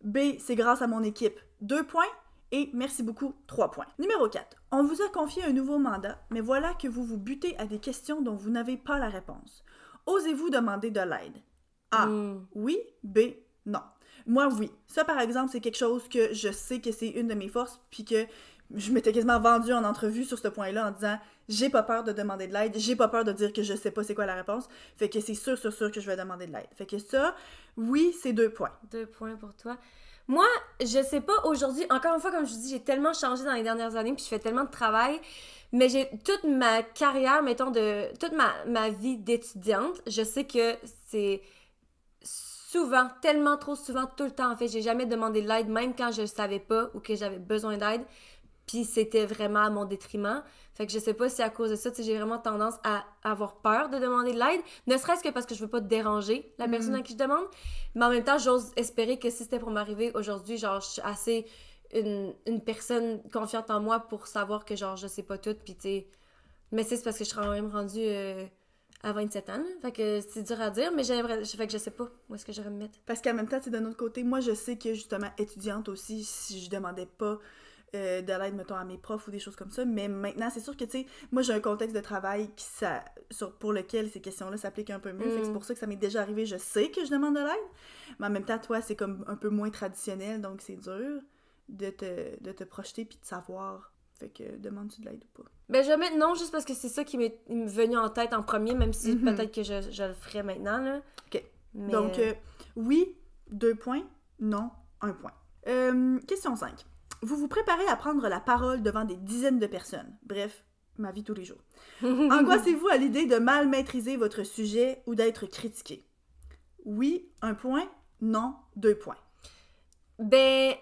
B, c'est grâce à mon équipe, 2 points. Et merci beaucoup, 3 points. Numéro 4. On vous a confié un nouveau mandat, mais voilà que vous vous butez à des questions dont vous n'avez pas la réponse. Osez-vous demander de l'aide? A. Oui. B. Non. Moi, oui. Ça, par exemple, c'est quelque chose que je sais que c'est une de mes forces, puis que je m'étais quasiment vendue en entrevue sur ce point-là en disant « J'ai pas peur de demander de l'aide, j'ai pas peur de dire que je sais pas c'est quoi la réponse, fait que c'est sûr que je vais demander de l'aide. » Fait que ça, oui, c'est 2 points.
2 points pour toi. Moi, je sais pas, aujourd'hui, encore une fois, comme je vous dis, j'ai tellement changé dans les dernières années, puis je fais tellement de travail, mais j'ai toute ma carrière, mettons, toute ma vie d'étudiante, je sais que c'est souvent, tellement trop souvent, tout le temps, en fait, j'ai jamais demandé de l'aide, même quand je le savais pas ou que j'avais besoin d'aide, puis c'était vraiment à mon détriment. Fait que je sais pas si à cause de ça, tu sais, j'ai vraiment tendance à avoir peur de demander de l'aide, ne serait-ce que parce que je veux pas déranger la personne à qui je demande, mais en même temps, j'ose espérer que si c'était pour m'arriver aujourd'hui, genre, je suis assez une personne confiante en moi pour savoir que, genre, je sais pas tout, puis tu sais, mais c'est parce que je suis quand même rendue à 27 ans, là. Fait que c'est dur à dire, mais fait que je sais pas où est-ce que j'aurais me mettre.
Parce qu'en même temps, c'est d'un autre côté, moi, je sais que, justement, étudiante aussi, si je demandais pas de l'aide, mettons, à mes profs ou des choses comme ça, mais maintenant, c'est sûr que, tu sais, moi, j'ai un contexte de travail pour lequel ces questions-là s'appliquent un peu mieux, fait que c'est pour ça que ça m'est déjà arrivé, je sais que je demande de l'aide, mais en même temps, toi, c'est comme un peu moins traditionnel, donc c'est dur de te projeter puis de savoir, fait que demandes-tu de l'aide ou pas?
Ben, je vais mettre non, juste parce que c'est ça qui m'est venu en tête en premier, même si peut-être que je le ferais maintenant, là.
OK.
Mais...
Donc, oui, 2 points, non, 1 point. Question 5. Vous vous préparez à prendre la parole devant des dizaines de personnes. Bref, ma vie tous les jours. Angoissez-vous à l'idée de mal maîtriser votre sujet ou d'être critiqué? Oui, 1 point. Non, 2 points.
Ben,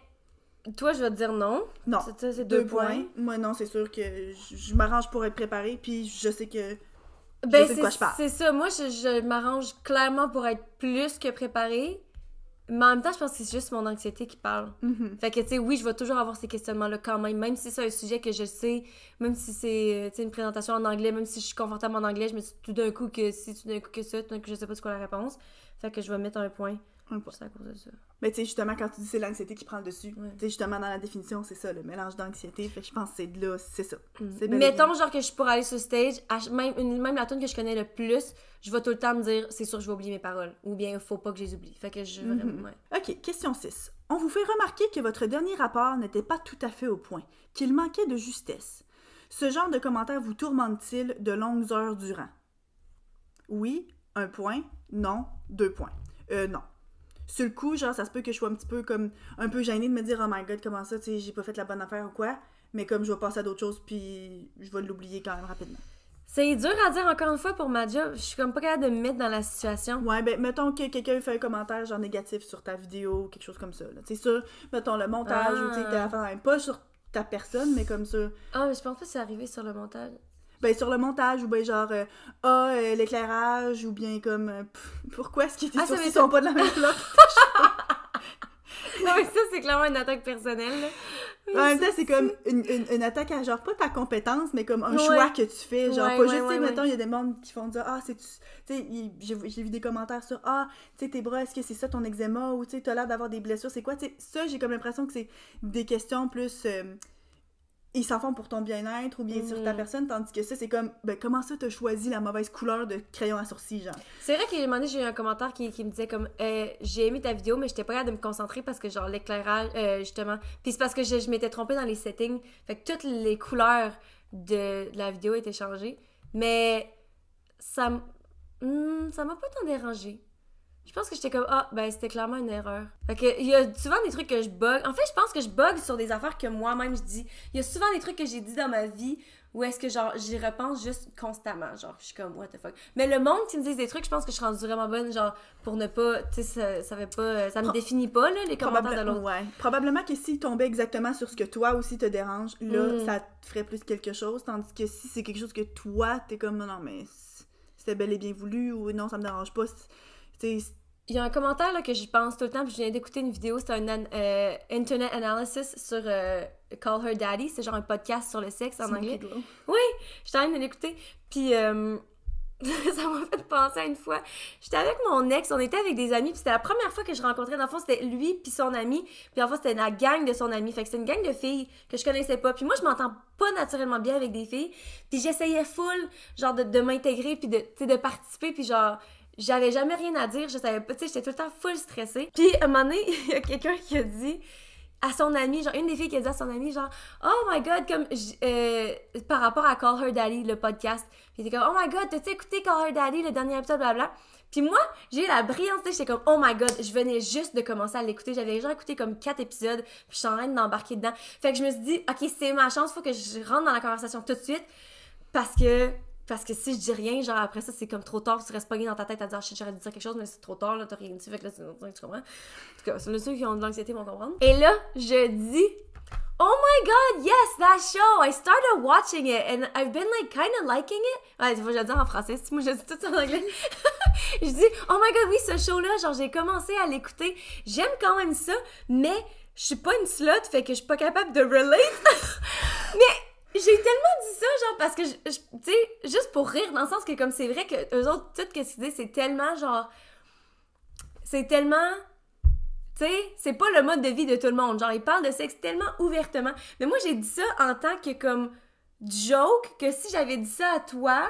toi, je vais te dire non.
Non,
c'est
2 points. Moi, non, c'est sûr que je m'arrange pour être préparée, puis je sais que
ben,
je sais de quoi je parle.
C'est ça. Moi, je m'arrange clairement pour être plus que préparée. Mais en même temps, je pense que c'est juste mon anxiété qui parle.
Mhm.
Fait que, tu sais, oui, je vais toujours avoir ces questionnements-là quand même si c'est un sujet que je sais, même si c'est, tu sais, une présentation en anglais, même si je suis confortable en anglais, je me dis tout d'un coup que ça, tout d'un coup que je sais pas c'est quoi la réponse. Fait que je vais mettre 1 point.
1 point.
Juste à cause de ça.
Mais tu sais, justement, quand tu dis c'est l'anxiété qui prend le dessus,
Ouais.
tu sais, justement, dans la définition, c'est ça, le mélange d'anxiété. Fait que je pense que c'est de là, c'est ça. C'est bel et
Mettons,
bien.
genre, que je pourrais aller sur stage, même la tune que je connais le plus, je vais tout le temps me dire, c'est sûr que je vais oublier mes paroles. Ou bien, il faut pas que je les oublie. Fait que je vraiment, ouais.
OK, question 6. On vous fait remarquer que votre dernier rapport n'était pas tout à fait au point, qu'il manquait de justesse. Ce genre de commentaire vous tourmente-t-il de longues heures durant? Oui, 1 point. Non, 2 points. Non. Sur le coup, genre, ça se peut que je sois un petit peu comme un peu gênée de me dire « Oh my God, comment ça, tu sais, j'ai pas fait la bonne affaire ou quoi? » Mais comme je vais passer à d'autres choses, puis je vais l'oublier quand même rapidement.
C'est dur à dire encore une fois pour ma job. Je suis comme pas capable de me mettre dans la situation.
Ouais, ben, mettons que quelqu'un fait un commentaire genre négatif sur ta vidéo ou quelque chose comme ça. C'est sûr, mettons le montage ou tu sais, t'as affaire pas sur ta personne, mais comme ça.
Ah, mais je pense pas que c'est arrivé sur le montage.
Ben, sur le montage ou ben genre, l'éclairage ou bien comme, pourquoi est-ce que tes sourcils sont pas de la même couleur?
Non, mais ça, c'est clairement une attaque personnelle, là.
En même temps, c'est comme une attaque à genre, pas ta compétence, mais comme un
Ouais.
choix que tu fais. Genre,
Ouais,
pas
ouais,
juste, tu sais,
ouais,
mettons, il y a des mondes qui font dire, ah, c'est tu sais, j'ai vu des commentaires sur, ah, tu sais, tes bras, est-ce que c'est ça ton eczéma ou tu sais, t'as l'air d'avoir des blessures, c'est quoi? Tu sais, ça, j'ai comme l'impression que c'est des questions plus. Ils s'en font pour ton bien-être ou bien sur ta personne, tandis que ça, c'est comme, ben, comment ça t'as choisi la mauvaise couleur de crayon à sourcils, genre?
C'est vrai qu'à un moment donné, j'ai eu un commentaire qui me disait comme j'ai aimé ta vidéo, mais j'étais pas capable de me concentrer parce que genre l'éclairage, justement. Puis c'est parce que je m'étais trompée dans les settings. Fait que toutes les couleurs de la vidéo étaient changées. Mais ça m'a pas tant dérangé. Je pense que j'étais comme ben c'était clairement une erreur. Fait que il y a souvent des trucs que je bug. En fait, je pense que je bug sur des affaires que moi-même je dis. Il y a souvent des trucs que j'ai dit dans ma vie où est-ce que genre j'y repense juste constamment, genre je suis comme what the fuck. Mais le monde qui me dit des trucs, je pense que je suis rendue vraiment bonne genre pour ne pas, tu sais, ça fait pas, ça me définit pas là les commentaires de l'autre.
Ouais. Probablement que s'il tombait exactement sur ce que toi aussi te dérange, là ça te ferait plus quelque chose, tandis que si c'est quelque chose que toi t'es comme non mais c'était bel et bien voulu ou non ça me dérange pas, tu sais.
Il y a un commentaire là, que j'y pense tout le temps, puis je viens d'écouter une vidéo, c'est un internet analysis sur Call Her Daddy, c'est genre un podcast sur le sexe en anglais. Oui, j'étais en train de l'écouter, puis ça m'a fait penser à une fois. J'étais avec mon ex, on était avec des amis, puis c'était la première fois que je rencontrais, dans le fond, c'était lui puis son ami, puis en fait, c'était la gang de son ami, fait que c'était une gang de filles que je connaissais pas, puis moi, je m'entends pas naturellement bien avec des filles, puis j'essayais full, genre, de m'intégrer, puis de participer, puis genre... J'avais jamais rien à dire, je savais pas, tu sais, j'étais tout le temps full stressée. Puis, à un moment donné, il y a quelqu'un qui a dit à son ami, genre, une des filles qui a dit à son ami, genre, oh my god, comme, par rapport à Call Her Daddy, le podcast. Puis, il était comme, oh my god, t'as-tu écouté Call Her Daddy, le dernier épisode, blablabla. Puis moi, j'ai eu la brillante idée, j'étais comme, oh my god, je venais juste de commencer à l'écouter. J'avais déjà écouté comme 4 épisodes, puis je suis en train d'embarquer dedans. Fait que je me suis dit, ok, c'est ma chance, faut que je rentre dans la conversation tout de suite, parce que si je dis rien, genre après ça, c'est comme trop tard, tu restes pogné dans ta tête à dire shit, j'aurais dû dire quelque chose, mais c'est trop tard, là, t'as rien dit, fait que là, tu comprends? En tout cas, ceux qui ont de l'anxiété vont comprendre. Et là, je dis, oh my god, yes, that show, I started watching it, and I've been like kind of liking it. Ouais, faut que je le dise en français, moi je dis tout ça en anglais. Je dis, oh my god, oui, ce show-là, genre j'ai commencé à l'écouter, j'aime quand même ça, mais je suis pas une slut, fait que je suis pas capable de relate. Mais j'ai tellement dit ça, genre, parce que, tu sais, juste pour rire, dans le sens que, comme c'est vrai que eux autres, tout ce qu'ils disent, c'est tellement, genre, c'est tellement, tu sais, c'est pas le mode de vie de tout le monde. Genre, ils parlent de sexe tellement ouvertement. Mais moi, j'ai dit ça en tant que, comme, joke, que si j'avais dit ça à toi,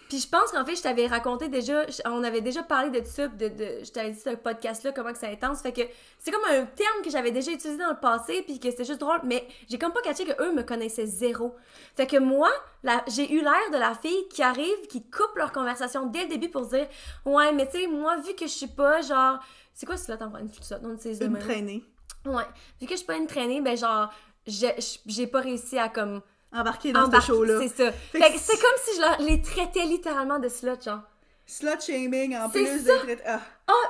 puis je pense qu'en fait, je t'avais raconté déjà, on avait déjà parlé de ça, je t'avais dit ce podcast-là, comment que c'est intense, fait que c'est comme un terme que j'avais déjà utilisé dans le passé, puis que c'était juste drôle, mais j'ai comme pas catché qu'eux me connaissaient zéro. Fait que moi, j'ai eu l'air de la fille qui arrive, qui coupe leur conversation dès le début pour se dire « Ouais, mais tu sais, moi, vu que je suis pas, genre... » C'est quoi, c'est là, t'en prends une traînée. Ouais. Vu que je suis pas une traînée, ben genre, j'ai pas réussi à comme...
Embarquer dans ce show-là.
C'est ça. Fait que c'est comme si je les traitais littéralement de slut, genre.
Slut shaming en
C'est
plus
ça.
d'être...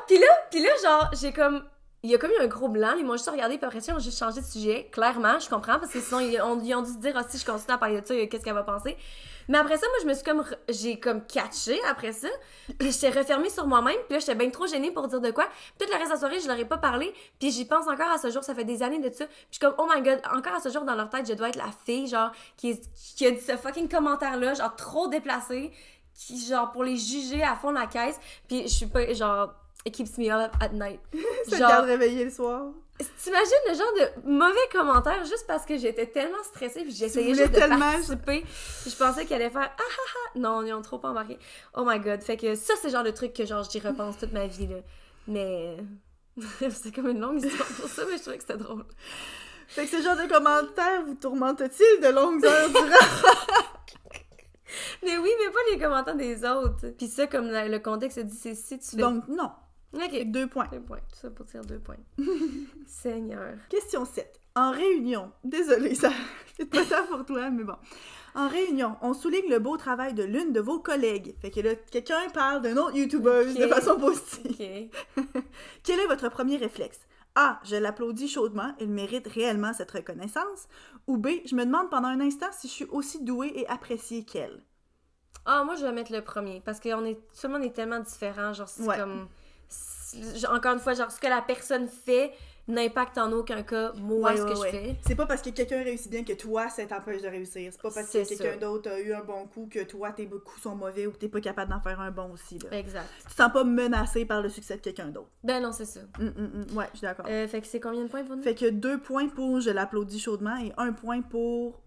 Pis là, genre, j'ai comme... Il y a comme eu un gros blanc, ils m'ont juste regardé, puis après ça, ils ont juste changé de sujet. Clairement, je comprends, parce que sinon, ils ont dû se dire, si je continue à parler de ça, qu'est-ce qu'elle va penser? Mais après ça, moi, je me suis comme... J'ai comme catché après ça. Puis j'étais refermée sur moi-même. Puis là, j'étais bien trop gênée pour dire de quoi. Peut-être le reste de la soirée, je leur ai pas parlé. Puis j'y pense encore à ce jour. Ça fait des années de ça. Puis je suis comme, oh my God, encore à ce jour, dans leur tête, je dois être la fille, genre, qui a dit ce fucking commentaire-là, genre, trop déplacé. Qui, genre, pour les juger à fond la caisse. Puis je suis pas, genre... It keeps me up at night.
Ça te garde réveillée le soir.
T'imagines le genre de mauvais commentaires juste parce que j'étais tellement stressée puis j'essayais juste de participer. Puis je pensais qu'elle allait faire Non, ils ont trop pas embarqué. Oh my God. Fait que ça, c'est le genre de truc que genre j'y repense toute ma vie, là. Mais... c'est comme une longue histoire pour ça, mais je trouvais que c'était drôle.
Fait que ce genre de commentaires vous tourmente-t-il de longues heures durant?
Mais oui, mais pas les commentaires des autres. Puis ça, comme le contexte dit, c'est si tu fais...
Donc, non.
OK.
2 points.
2 points. Tout ça pour dire 2 points. Seigneur.
Question 7. En réunion, désolée, ça fait pas tant pour toi, mais bon. En réunion, on souligne le beau travail de l'une de vos collègues. Fait que là, quelqu'un parle d'une autre youtubeuse de façon positive.
OK.
Quel est votre premier réflexe? A. Je l'applaudis chaudement, il mérite réellement cette reconnaissance. Ou B. Je me demande pendant un instant si je suis aussi douée et appréciée qu'elle.
Moi, je vais mettre le premier, parce que tout le monde est tellement différent, genre, c'est comme... Encore une fois, genre, ce que la personne fait n'impacte en aucun cas, moi, ce que je fais.
C'est pas parce que quelqu'un réussit bien que toi, ça t'empêche de réussir. C'est pas parce que quelqu'un d'autre a eu un bon coup que toi, tes coups sont mauvais ou que t'es pas capable d'en faire un bon aussi, là.
Exact.
Tu te sens pas menacé par le succès de quelqu'un d'autre.
Ben non, c'est ça.
Ouais, je suis d'accord.
Fait que c'est combien de points pour nous?
Fait que 2 points pour je l'applaudis chaudement et 1 point pour...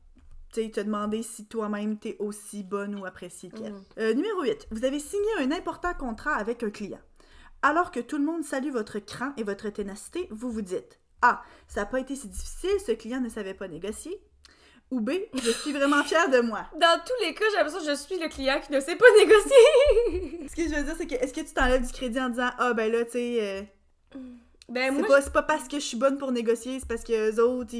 te demander si toi-même t'es aussi bonne ou appréciée qu'elle. Numéro 8. Vous avez signé un important contrat avec un client. Alors que tout le monde salue votre cran et votre ténacité, vous vous dites A. Ça n'a pas été si difficile, ce client ne savait pas négocier. Ou B. Je suis vraiment fière de moi.
Dans tous les cas, j'ai l'impression que je suis le client qui ne sait pas négocier.
Ce que je veux dire, c'est que est-ce que tu t'enlèves du crédit en disant ah ben là, tu sais...
Ben
c'est pas parce que je suis bonne pour négocier, c'est parce que eux autres,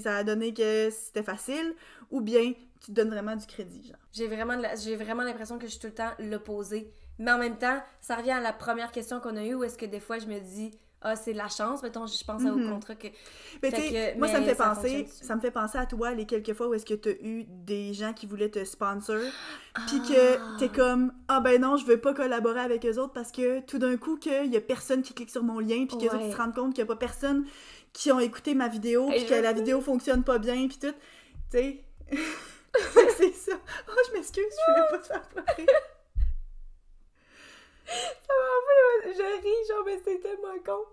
ça a donné que c'était facile, ou bien tu te donnes vraiment du crédit, genre.
J'ai vraiment l'impression que je suis tout le temps l'opposé. Mais en même temps, ça revient à la première question qu'on a eue, où est-ce que des fois je me dis c'est de la chance, mettons, je pense au contrat que...
Moi, ça me fait penser à toi les quelques fois où est-ce que t'as eu des gens qui voulaient te sponsor, pis que t'es comme ben non, je veux pas collaborer avec eux autres parce que tout d'un coup, qu'il y a personne qui clique sur mon lien, pis qu'eux autres, ils se rendent compte qu'il y a pas personne qui ont écouté ma vidéo, pis que la vidéo fonctionne pas bien, pis tout, tu sais... c'est ça. Oh, je m'excuse, je voulais pas te faire pleurer.
Je ris, genre, mais c'est tellement con.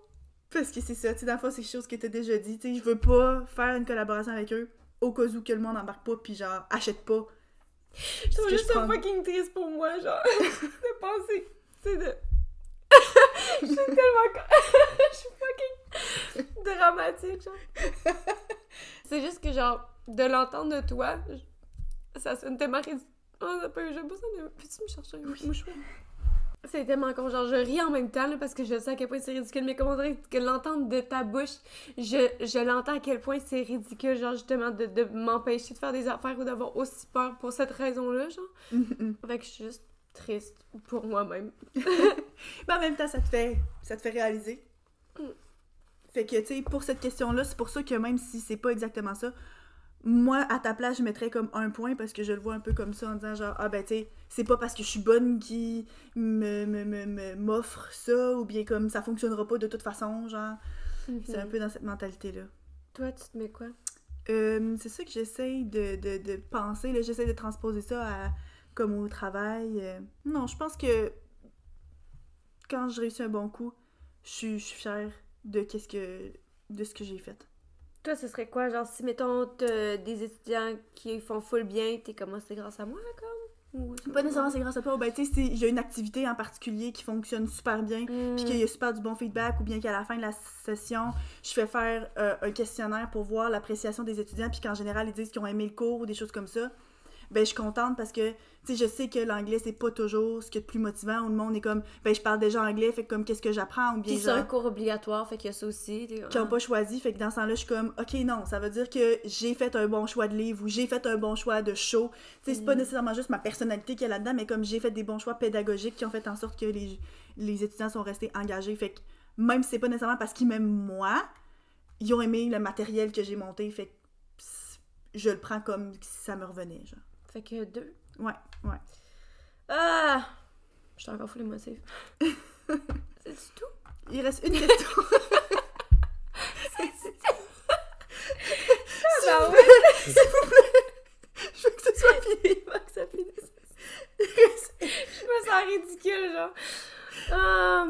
Parce que c'est ça, tu sais, dans le fond, c'est quelque chose que t'as déjà dit, tu sais, je veux pas faire une collaboration avec eux au cas où que le monde embarque pas, puis genre, achète pas.
Je trouve juste ça fucking triste pour moi, genre, de penser, c'est de... Je suis tellement je suis fucking dramatique, genre. C'est juste que, genre, de l'entendre de toi, ça sonne tellement ridicule. Oh, j'aime pas ça, peux-tu me chercher un mouchoir? C'est tellement con, genre je ris en même temps là, parce que je sais à quel point c'est ridicule, mais comment dire que l'entendre de ta bouche, je l'entends à quel point c'est ridicule, genre justement de m'empêcher de faire des affaires ou d'avoir aussi peur pour cette raison-là, genre. Fait que je suis juste triste pour moi-même.
Mais en même temps, ça te fait réaliser. Fait que, tu sais, pour cette question-là, c'est pour ça que même si c'est pas exactement ça, moi, à ta place, je mettrais comme 1 point parce que je le vois un peu comme ça en disant genre, ben tu sais, c'est pas parce que je suis bonne qui m'offre ça ou bien comme ça fonctionnera pas de toute façon, genre. C'est un peu dans cette mentalité-là.
Toi, tu te mets quoi?
C'est ça que j'essaye de penser, là, j'essaie de transposer ça comme au travail. Non, je pense que quand je réussis un bon coup, je suis fière de ce que j'ai fait.
Toi, ce serait quoi? Genre, si, mettons, t'as des étudiants qui font full bien, t'es comme, c'est grâce à moi, comme? Ou
pas nécessairement c'est grâce à toi. Ben, tu sais, si j'ai une activité en particulier qui fonctionne super bien, puis qu'il y a super du bon feedback, ou bien qu'à la fin de la session, je fais faire un questionnaire pour voir l'appréciation des étudiants, puis qu'en général, ils disent qu'ils ont aimé le cours ou des choses comme ça. ben je suis contente parce que, tu sais, je sais que l'anglais, c'est pas toujours ce qu'il y a de plus motivant, où le monde est comme, ben je parle déjà anglais, fait que comme, qu'est-ce que j'apprends, ou bien
Puis c'est un cours obligatoire, fait qu'il y a ça aussi.
qui n'ont pas choisi, fait que dans ce temps-là, je suis comme, ok, non, ça veut dire que j'ai fait un bon choix de livre, ou j'ai fait un bon choix de show. Tu sais, c'est pas nécessairement juste ma personnalité qu'il y a là-dedans, mais comme j'ai fait des bons choix pédagogiques qui ont fait en sorte que les étudiants sont restés engagés, fait que même si c'est pas nécessairement parce qu'ils m'aiment moi, ils ont aimé le matériel que j'ai monté, fait que je le prends comme si ça me revenait, genre.
Fait que 2.
Ouais.
Ah! Je suis encore full émotive. C'est tout?
Il reste une question.
Ah ouais!
S'il vous plaît! Je veux que ce soit fini.
Je veux que ça finisse. Je me sens ridicule, genre.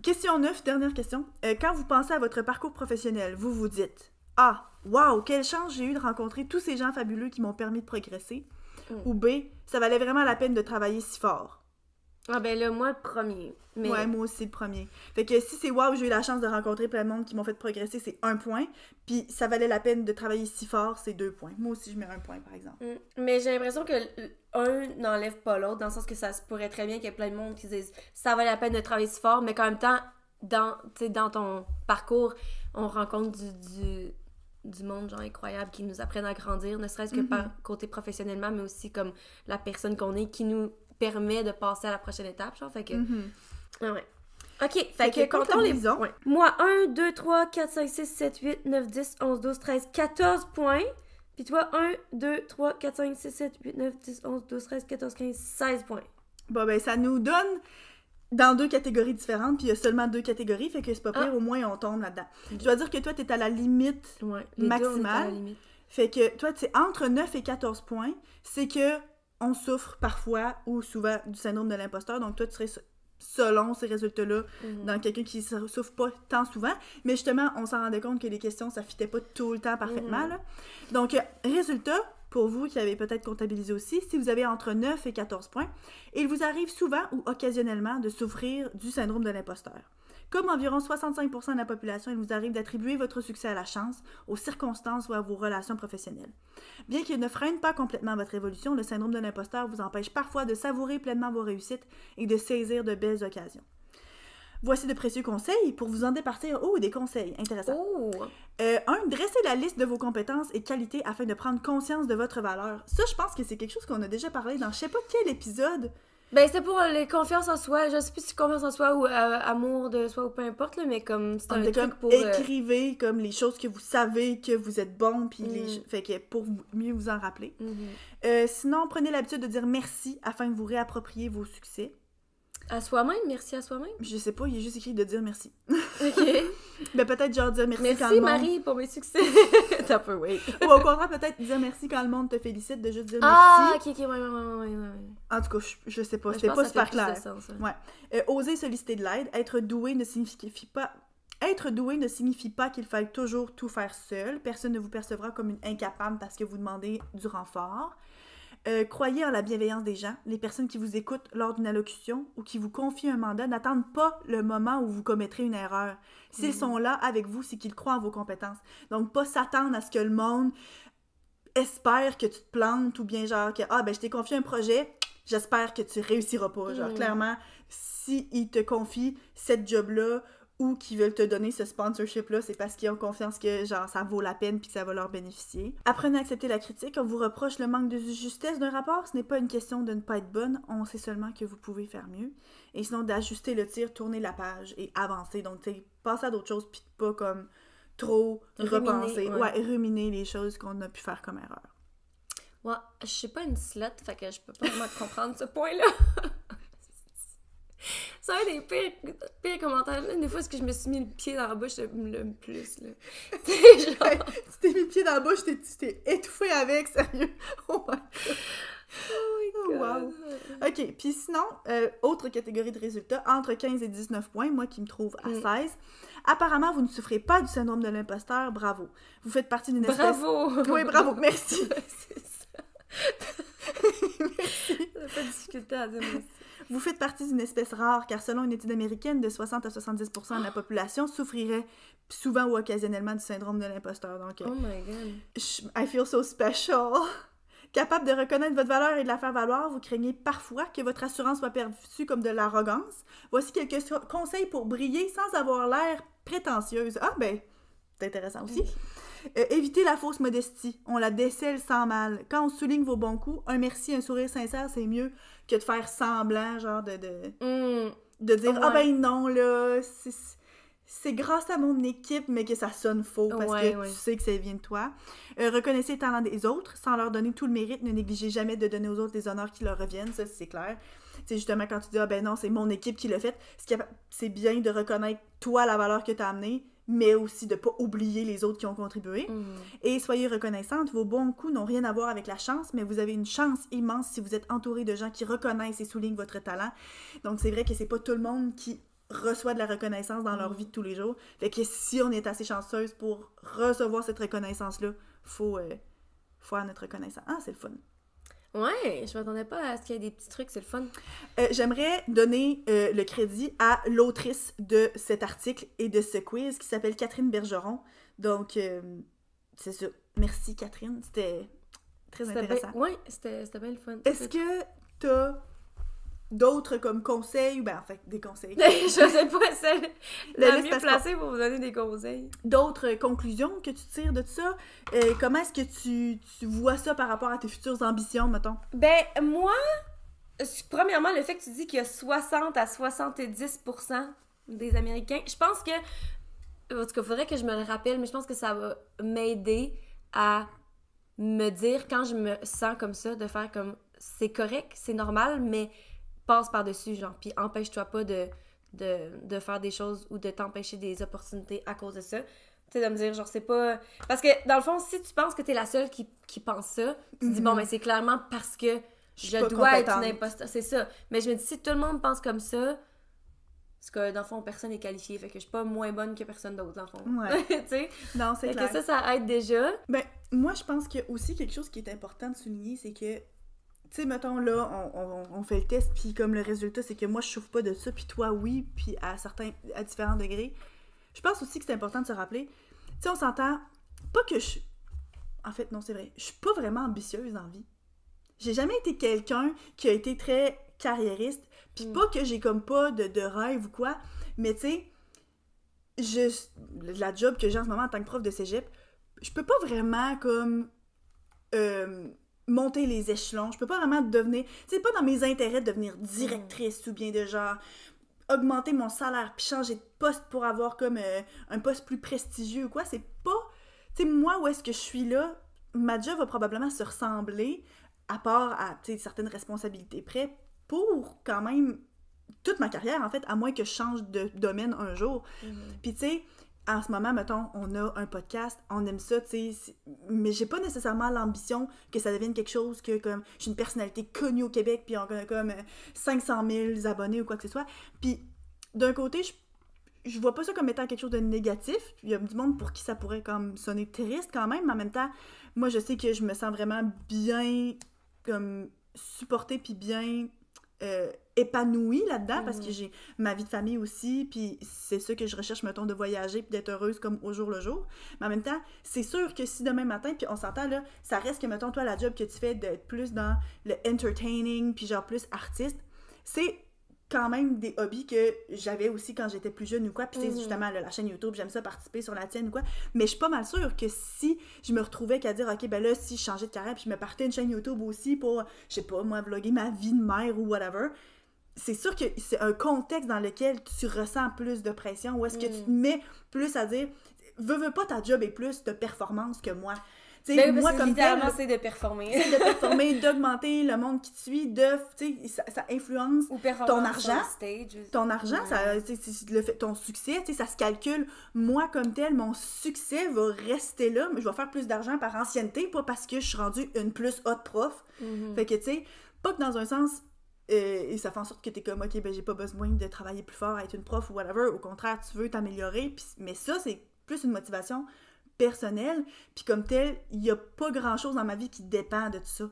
Question 9, dernière question. Quand vous pensez à votre parcours professionnel, vous vous dites « Ah, wow, quelle chance j'ai eu de rencontrer tous ces gens fabuleux qui m'ont permis de progresser. » Ou B, « Ça valait vraiment la peine de travailler si fort. »
Ah ben là, moi, le premier. Mais...
Ouais, moi aussi, le premier. Fait que si c'est « Wow, j'ai eu la chance de rencontrer plein de monde qui m'ont fait progresser », c'est 1 point. Puis « Ça valait la peine de travailler si fort », c'est 2 points. Moi aussi, je mets 1 point, par exemple.
Mais j'ai l'impression que un n'enlève pas l'autre, dans le sens que ça se pourrait très bien qu'il y ait plein de monde qui disent « Ça valait la peine de travailler si fort », mais qu'en même temps, dans ton parcours, on rencontre du monde genre incroyable qui nous apprennent à grandir, ne serait-ce que par côté professionnellement, mais aussi comme la personne qu'on est qui nous permet de passer à la prochaine étape, genre, fait que... Ouais. Ok, fait que comptons les points. Moi, 1, 2, 3, 4, 5, 6, 7, 8, 9, 10, 11, 12, 13, 14 points. Puis toi, 1, 2, 3, 4, 5, 6, 7, 8, 9, 10, 11, 12, 13, 14, 15, 16 points.
Bon, ben, ça nous donne dans 2 catégories différentes, puis il y a seulement 2 catégories, fait que c'est pas pire, au moins on tombe là-dedans. Je dois dire que toi, t'es à la limite maximale. Fait que toi, tu sais, entre 9 et 14 points, c'est que on souffre parfois ou souvent du syndrome de l'imposteur. Donc toi, tu serais, selon ces résultats-là, dans quelqu'un qui ne souffre pas tant souvent. Mais justement, on s'en rendait compte que les questions, ça fitait pas tout le temps parfaitement. Là. Donc, résultat, pour vous qui avez peut-être comptabilisé aussi, si vous avez entre 9 et 14 points, il vous arrive souvent ou occasionnellement de souffrir du syndrome de l'imposteur. Comme environ 65% de la population, il vous arrive d'attribuer votre succès à la chance, aux circonstances ou à vos relations professionnelles. Bien qu'il ne freine pas complètement votre évolution, le syndrome de l'imposteur vous empêche parfois de savourer pleinement vos réussites et de saisir de belles occasions. Voici de précieux conseils pour vous en départir. Oh, des conseils intéressants. 1. Dressez la liste de vos compétences et qualités afin de prendre conscience de votre valeur. Ça, je pense que c'est quelque chose qu'on a déjà parlé dans je sais pas quel épisode.
Ben, c'est pour les confiance en soi. Je sais plus si confiance en soi ou amour de soi ou peu importe, là, mais comme c'est un truc
comme
pour...
Écrivez comme les choses que vous savez que vous êtes bon, puis fait que pour mieux vous en rappeler. Sinon, prenez l'habitude de dire merci afin de vous réapproprier vos succès.
À soi-même? Merci à soi-même?
Je sais pas, il est juste écrit de dire merci.
OK.
Ben peut-être genre dire merci quand
merci
le monde...
Marie pour mes succès. T'as peu, oui.
Ou au contraire, peut-être dire merci quand le monde te félicite, de juste dire merci.
Ah, ok, ouais.
En tout cas, je sais pas,
Ouais,
c'était pas super clair.
Sens,
Oser solliciter de l'aide, être doué ne signifie pas qu'il faille toujours tout faire seul. Personne ne vous percevra comme une incapable parce que vous demandez du renfort. Croyez en la bienveillance des gens. Les personnes qui vous écoutent lors d'une allocution ou qui vous confient un mandat n'attendent pas le moment où vous commettrez une erreur. S'ils sont là avec vous, c'est qu'ils croient en vos compétences. Donc, pas s'attendre à ce que le monde espère que tu te plantes ou bien genre que « Ah, ben je t'ai confié un projet, j'espère que tu réussiras pas. » Genre, clairement, s'ils te confient cette job-là ou qu'ils veulent te donner ce sponsorship-là, c'est parce qu'ils ont confiance que genre ça vaut la peine puis que ça va leur bénéficier. Apprenez à accepter la critique. On vous reproche le manque de justesse d'un rapport. Ce n'est pas une question de ne pas être bonne. On sait seulement que vous pouvez faire mieux. Et sinon, d'ajuster le tir, tourner la page et avancer. Donc, tu sais, passer à d'autres choses puis pas comme trop repenser. Ruminer les choses qu'on a pu faire comme erreur.
Ouais, je suis pas une slut, fait que je peux pas vraiment comprendre ce point-là. C'est un des pires commentaires. Là. Des fois, est-ce que je me suis mis le pied dans la bouche le plus, là.
Genre... Hey, tu t'es mis le pied dans la bouche, tu t'es étouffé avec, sérieux. Oh my god. Oh my god. Wow. OK, puis sinon, autre catégorie de résultats, entre 15 et 19 points, moi qui me trouve à 16. Apparemment, vous ne souffrez pas du syndrome de l'imposteur, bravo. Vous faites partie d'une espèce...
Bravo!
Oui, bravo, merci.
C'est ça.
Merci.
On n'a pas de difficulté à dire merci.
Vous faites partie d'une espèce rare, car selon une étude américaine, de 60 à 70% de la population souffrirait souvent ou occasionnellement du syndrome de l'imposteur. Donc,
oh my god.
I feel so special. Capable de reconnaître votre valeur et de la faire valoir, vous craignez parfois que votre assurance soit perçue comme de l'arrogance. Voici quelques conseils pour briller sans avoir l'air prétentieuse. Ah ben, c'est intéressant aussi. Évitez la fausse modestie. On la décèle sans mal. Quand on souligne vos bons coups, un merci, un sourire sincère, c'est mieux que de faire semblant, genre de dire « Ah ben non, là, c'est grâce à mon équipe, mais que ça sonne faux parce que tu sais que ça vient de toi. » Reconnaissez les talents des autres sans leur donner tout le mérite. Ne négligez jamais de donner aux autres les honneurs qui leur reviennent, ça c'est clair. C'est justement quand tu dis « Ah ben non, c'est mon équipe qui l'a fait », c'est bien de reconnaître toi la valeur que tu as amenée, mais aussi de ne pas oublier les autres qui ont contribué. Et soyez reconnaissante, vos bons coups n'ont rien à voir avec la chance, mais vous avez une chance immense si vous êtes entouré de gens qui reconnaissent et soulignent votre talent. Donc c'est vrai que c'est pas tout le monde qui reçoit de la reconnaissance dans leur vie de tous les jours. Fait que si on est assez chanceuse pour recevoir cette reconnaissance-là, faut avoir notre reconnaissance. Ah, c'est le fun.
Ouais, je m'attendais pas à ce qu'il y ait des petits trucs, c'est le fun.
J'aimerais donner le crédit à l'autrice de cet article et de ce quiz qui s'appelle Catherine Bergeron. Donc, c'est ça. Merci Catherine, c'était très intéressant.
Ouais, c'était bien le fun.
Est-ce que t'as d'autres comme conseils, ben en fait des conseils.
Je sais pas, c'est la mieux placée pour vous donner des conseils.
D'autres conclusions que tu tires de ça? Comment est-ce que tu vois ça par rapport à tes futures ambitions, mettons?
Ben, moi, premièrement, le fait que tu dis qu'il y a 60 à 70% des Américains, je pense que, en tout cas, il faudrait que je me le rappelle, mais je pense que ça va m'aider à me dire, quand je me sens comme ça, de faire comme, c'est correct, c'est normal, mais passe par-dessus, genre, puis empêche-toi pas de faire des choses ou de t'empêcher des opportunités à cause de ça. Tu sais, de me dire, genre, c'est pas... Parce que, dans le fond, si tu penses que t'es la seule qui pense ça, tu te dis, bon, ben c'est clairement parce que je dois être une imposteur. C'est ça. Mais je me dis, si tout le monde pense comme ça, c'est que, dans le fond, personne n'est qualifié. Fait que je suis pas moins bonne que personne d'autre, dans le fond.
Ouais.
Tu sais?
Non, c'est clair.
Que ça aide déjà.
Ben, moi, je pense qu'il y a aussi quelque chose qui est important de souligner, c'est que tu sais, mettons, là, on fait le test, puis comme le résultat, c'est que moi, je souffre pas de ça, puis toi, oui, puis à différents degrés. Je pense aussi que c'est important de se rappeler. Tu sais, on s'entend, pas que je... En fait, non, c'est vrai. Je suis pas vraiment ambitieuse en vie. J'ai jamais été quelqu'un qui a été très carriériste, puis pas que j'ai comme pas de rêve ou quoi, mais tu sais, la job que j'ai en ce moment en tant que prof de cégep, je peux pas vraiment comme... monter les échelons, je peux pas vraiment devenir, c'est pas dans mes intérêts de devenir directrice ou bien de genre augmenter mon salaire puis changer de poste pour avoir comme un poste plus prestigieux ou quoi, c'est pas, tu sais, moi où est-ce que je suis là, ma job va probablement se ressembler à part à, tu sais, certaines responsabilités près pour quand même toute ma carrière en fait, à moins que je change de domaine un jour. Puis tu sais, en ce moment, mettons, on a un podcast, on aime ça, tu sais, mais j'ai pas nécessairement l'ambition que ça devienne quelque chose que, comme, j'ai une personnalité connue au Québec, puis on a comme 500 000 abonnés ou quoi que ce soit. Puis, d'un côté, je vois pas ça comme étant quelque chose de négatif. Il y a du monde pour qui ça pourrait comme sonner triste quand même, mais en même temps, moi, je sais que je me sens vraiment bien, comme, supportée, puis bien... épanouie là-dedans parce que j'ai ma vie de famille aussi, puis c'est ça que je recherche, mettons, de voyager puis d'être heureuse comme au jour le jour. Mais en même temps, c'est sûr que si demain matin, puis on s'entend là, ça reste que, mettons, toi, la job que tu fais d'être plus dans le entertaining puis genre plus artiste, c'est quand même des hobbies que j'avais aussi quand j'étais plus jeune ou quoi, puis c'est justement là, la chaîne YouTube, j'aime ça participer sur la tienne ou quoi, mais je suis pas mal sûre que si je me retrouvais qu'à dire, ok, ben là, si je changeais de carrière puis je me partais une chaîne YouTube aussi pour, je sais pas, moi, vlogger ma vie de mère ou whatever, c'est sûr que c'est un contexte dans lequel tu ressens plus de pression, ou est-ce que tu te mets plus à dire, veux pas, ta job est plus de performance que moi.
Ben, moi, comme littéralement, c'est de performer.
C'est de performer, d'augmenter le monde qui te suit, ça influence ton argent. Ton argent, ton succès, ça se calcule. Moi, comme tel, mon succès va rester là, mais je vais faire plus d'argent par ancienneté, pas parce que je suis rendue une plus haute prof. Fait que, tu sais, pas que dans un sens... et ça fait en sorte que t'es comme, ok, ben j'ai pas besoin de travailler plus fort à être une prof ou whatever. Au contraire, tu veux t'améliorer. Mais ça, c'est plus une motivation personnelle. Puis comme tel, il y a pas grand-chose dans ma vie qui dépend de tout ça.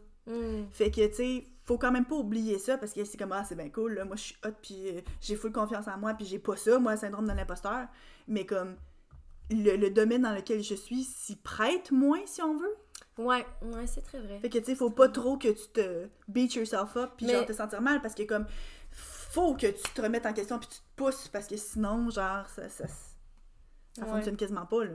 Fait que, tu sais, faut quand même pas oublier ça parce que c'est comme, ah, c'est bien cool, là, moi je suis hot, puis j'ai full confiance en moi, puis j'ai pas ça, moi, le syndrome de l'imposteur. Mais comme, le domaine dans lequel je suis s'y prête moins, si on veut.
Ouais, c'est très vrai.
Fait que, tu sais, faut pas trop que tu te beat yourself up puis genre te sentir mal parce que, comme, faut que tu te remettes en question puis tu te pousses parce que sinon, genre, ça fonctionne quasiment pas, là.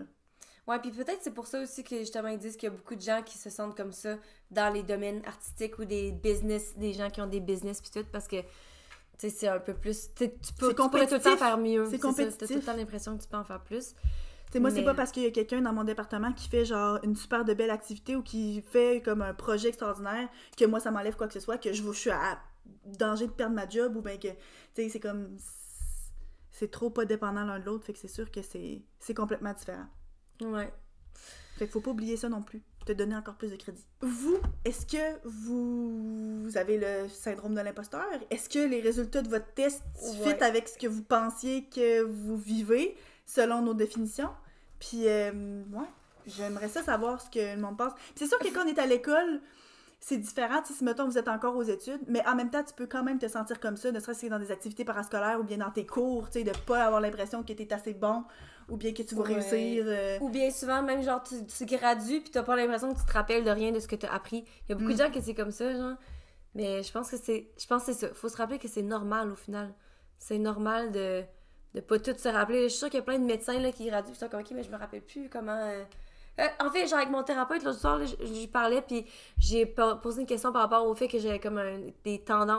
Ouais, puis peut-être c'est pour ça aussi que, justement, ils disent qu'il y a beaucoup de gens qui se sentent comme ça dans les domaines artistiques ou des business, des gens qui ont des business puis tout, parce que, tu sais, c'est un peu plus... Tu pourrais tout le temps faire mieux.
C'est compétitif.
T'as tout le temps l'impression que tu peux en faire plus.
T'sais, moi, c'est pas parce qu'il y a quelqu'un dans mon département qui fait genre une super de belle activité ou qui fait comme un projet extraordinaire que moi, ça m'enlève quoi que ce soit, que je suis à danger de perdre ma job ou bien que, tu sais, c'est comme... C'est trop pas dépendant l'un de l'autre, fait que c'est sûr que c'est complètement différent.
Ouais.
Fait qu'il faut pas oublier ça non plus, te donner encore plus de crédit. Vous, est-ce que vous avez le syndrome de l'imposteur? Est-ce que les résultats de votre test fit avec ce que vous pensiez que vous vivez? Selon nos définitions. Puis, j'aimerais ça savoir ce que le monde pense. Puis c'est sûr que quand on est à l'école, c'est différent, si mettons vous êtes encore aux études, mais en même temps, tu peux quand même te sentir comme ça, ne serait-ce que dans des activités parascolaires ou bien dans tes cours, tu sais, de pas avoir l'impression que t'es assez bon ou bien que tu vas réussir.
Ou bien souvent, même genre, tu gradues puis t'as pas l'impression que tu te rappelles de rien de ce que t'as appris. Il y a beaucoup de gens que c'est comme ça, genre. Mais je pense que c'est ça. Faut se rappeler que c'est normal, au final. C'est normal de pas tout se rappeler. Je suis sûre qu'il y a plein de médecins là, qui graduent qui sont comme, OK, mais je me rappelle plus comment... en fait, genre, avec mon thérapeute, l'autre soir, j'y parlais, puis j'ai posé une question par rapport au fait que j'avais comme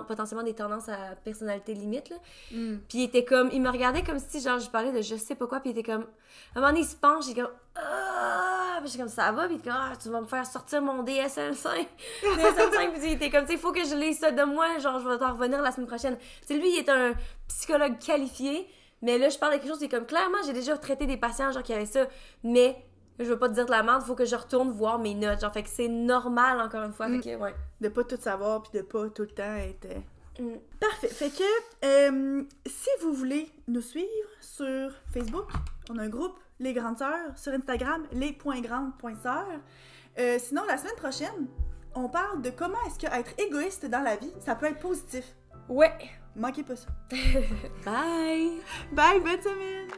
potentiellement des tendances à personnalité limite, là. Puis il était comme... Il me regardait comme si, genre, je parlais de je sais pas quoi, puis il était comme... À un moment donné, il se penche, j'ai comme... Puis j'ai comme, ça va? Puis il était comme, tu vas me faire sortir mon DSM-5. DSM-5, puis il était comme, tu sais, il faut que je lise ça de moi, genre, je vais t'en revenir la semaine prochaine. Tu sais, lui, il est un psychologue qualifié, mais là, je parle de quelque chose, c'est comme, clairement, j'ai déjà traité des patients, genre, qui avaient ça, mais je veux pas te dire de la merde, faut que je retourne voir mes notes, genre, fait que c'est normal, encore une fois, fait que, ouais.
De pas tout savoir, puis de pas tout le temps être... Parfait, fait que, si vous voulez nous suivre sur Facebook, on a un groupe, Les Grandes Sœurs, sur Instagram, les.grandes.sœurs. Sinon, la semaine prochaine, on parle de comment est-ce que être égoïste dans la vie, ça peut être positif.
Ouais!
Manquez pas ça.
Bye!
Bye, bonne semaine!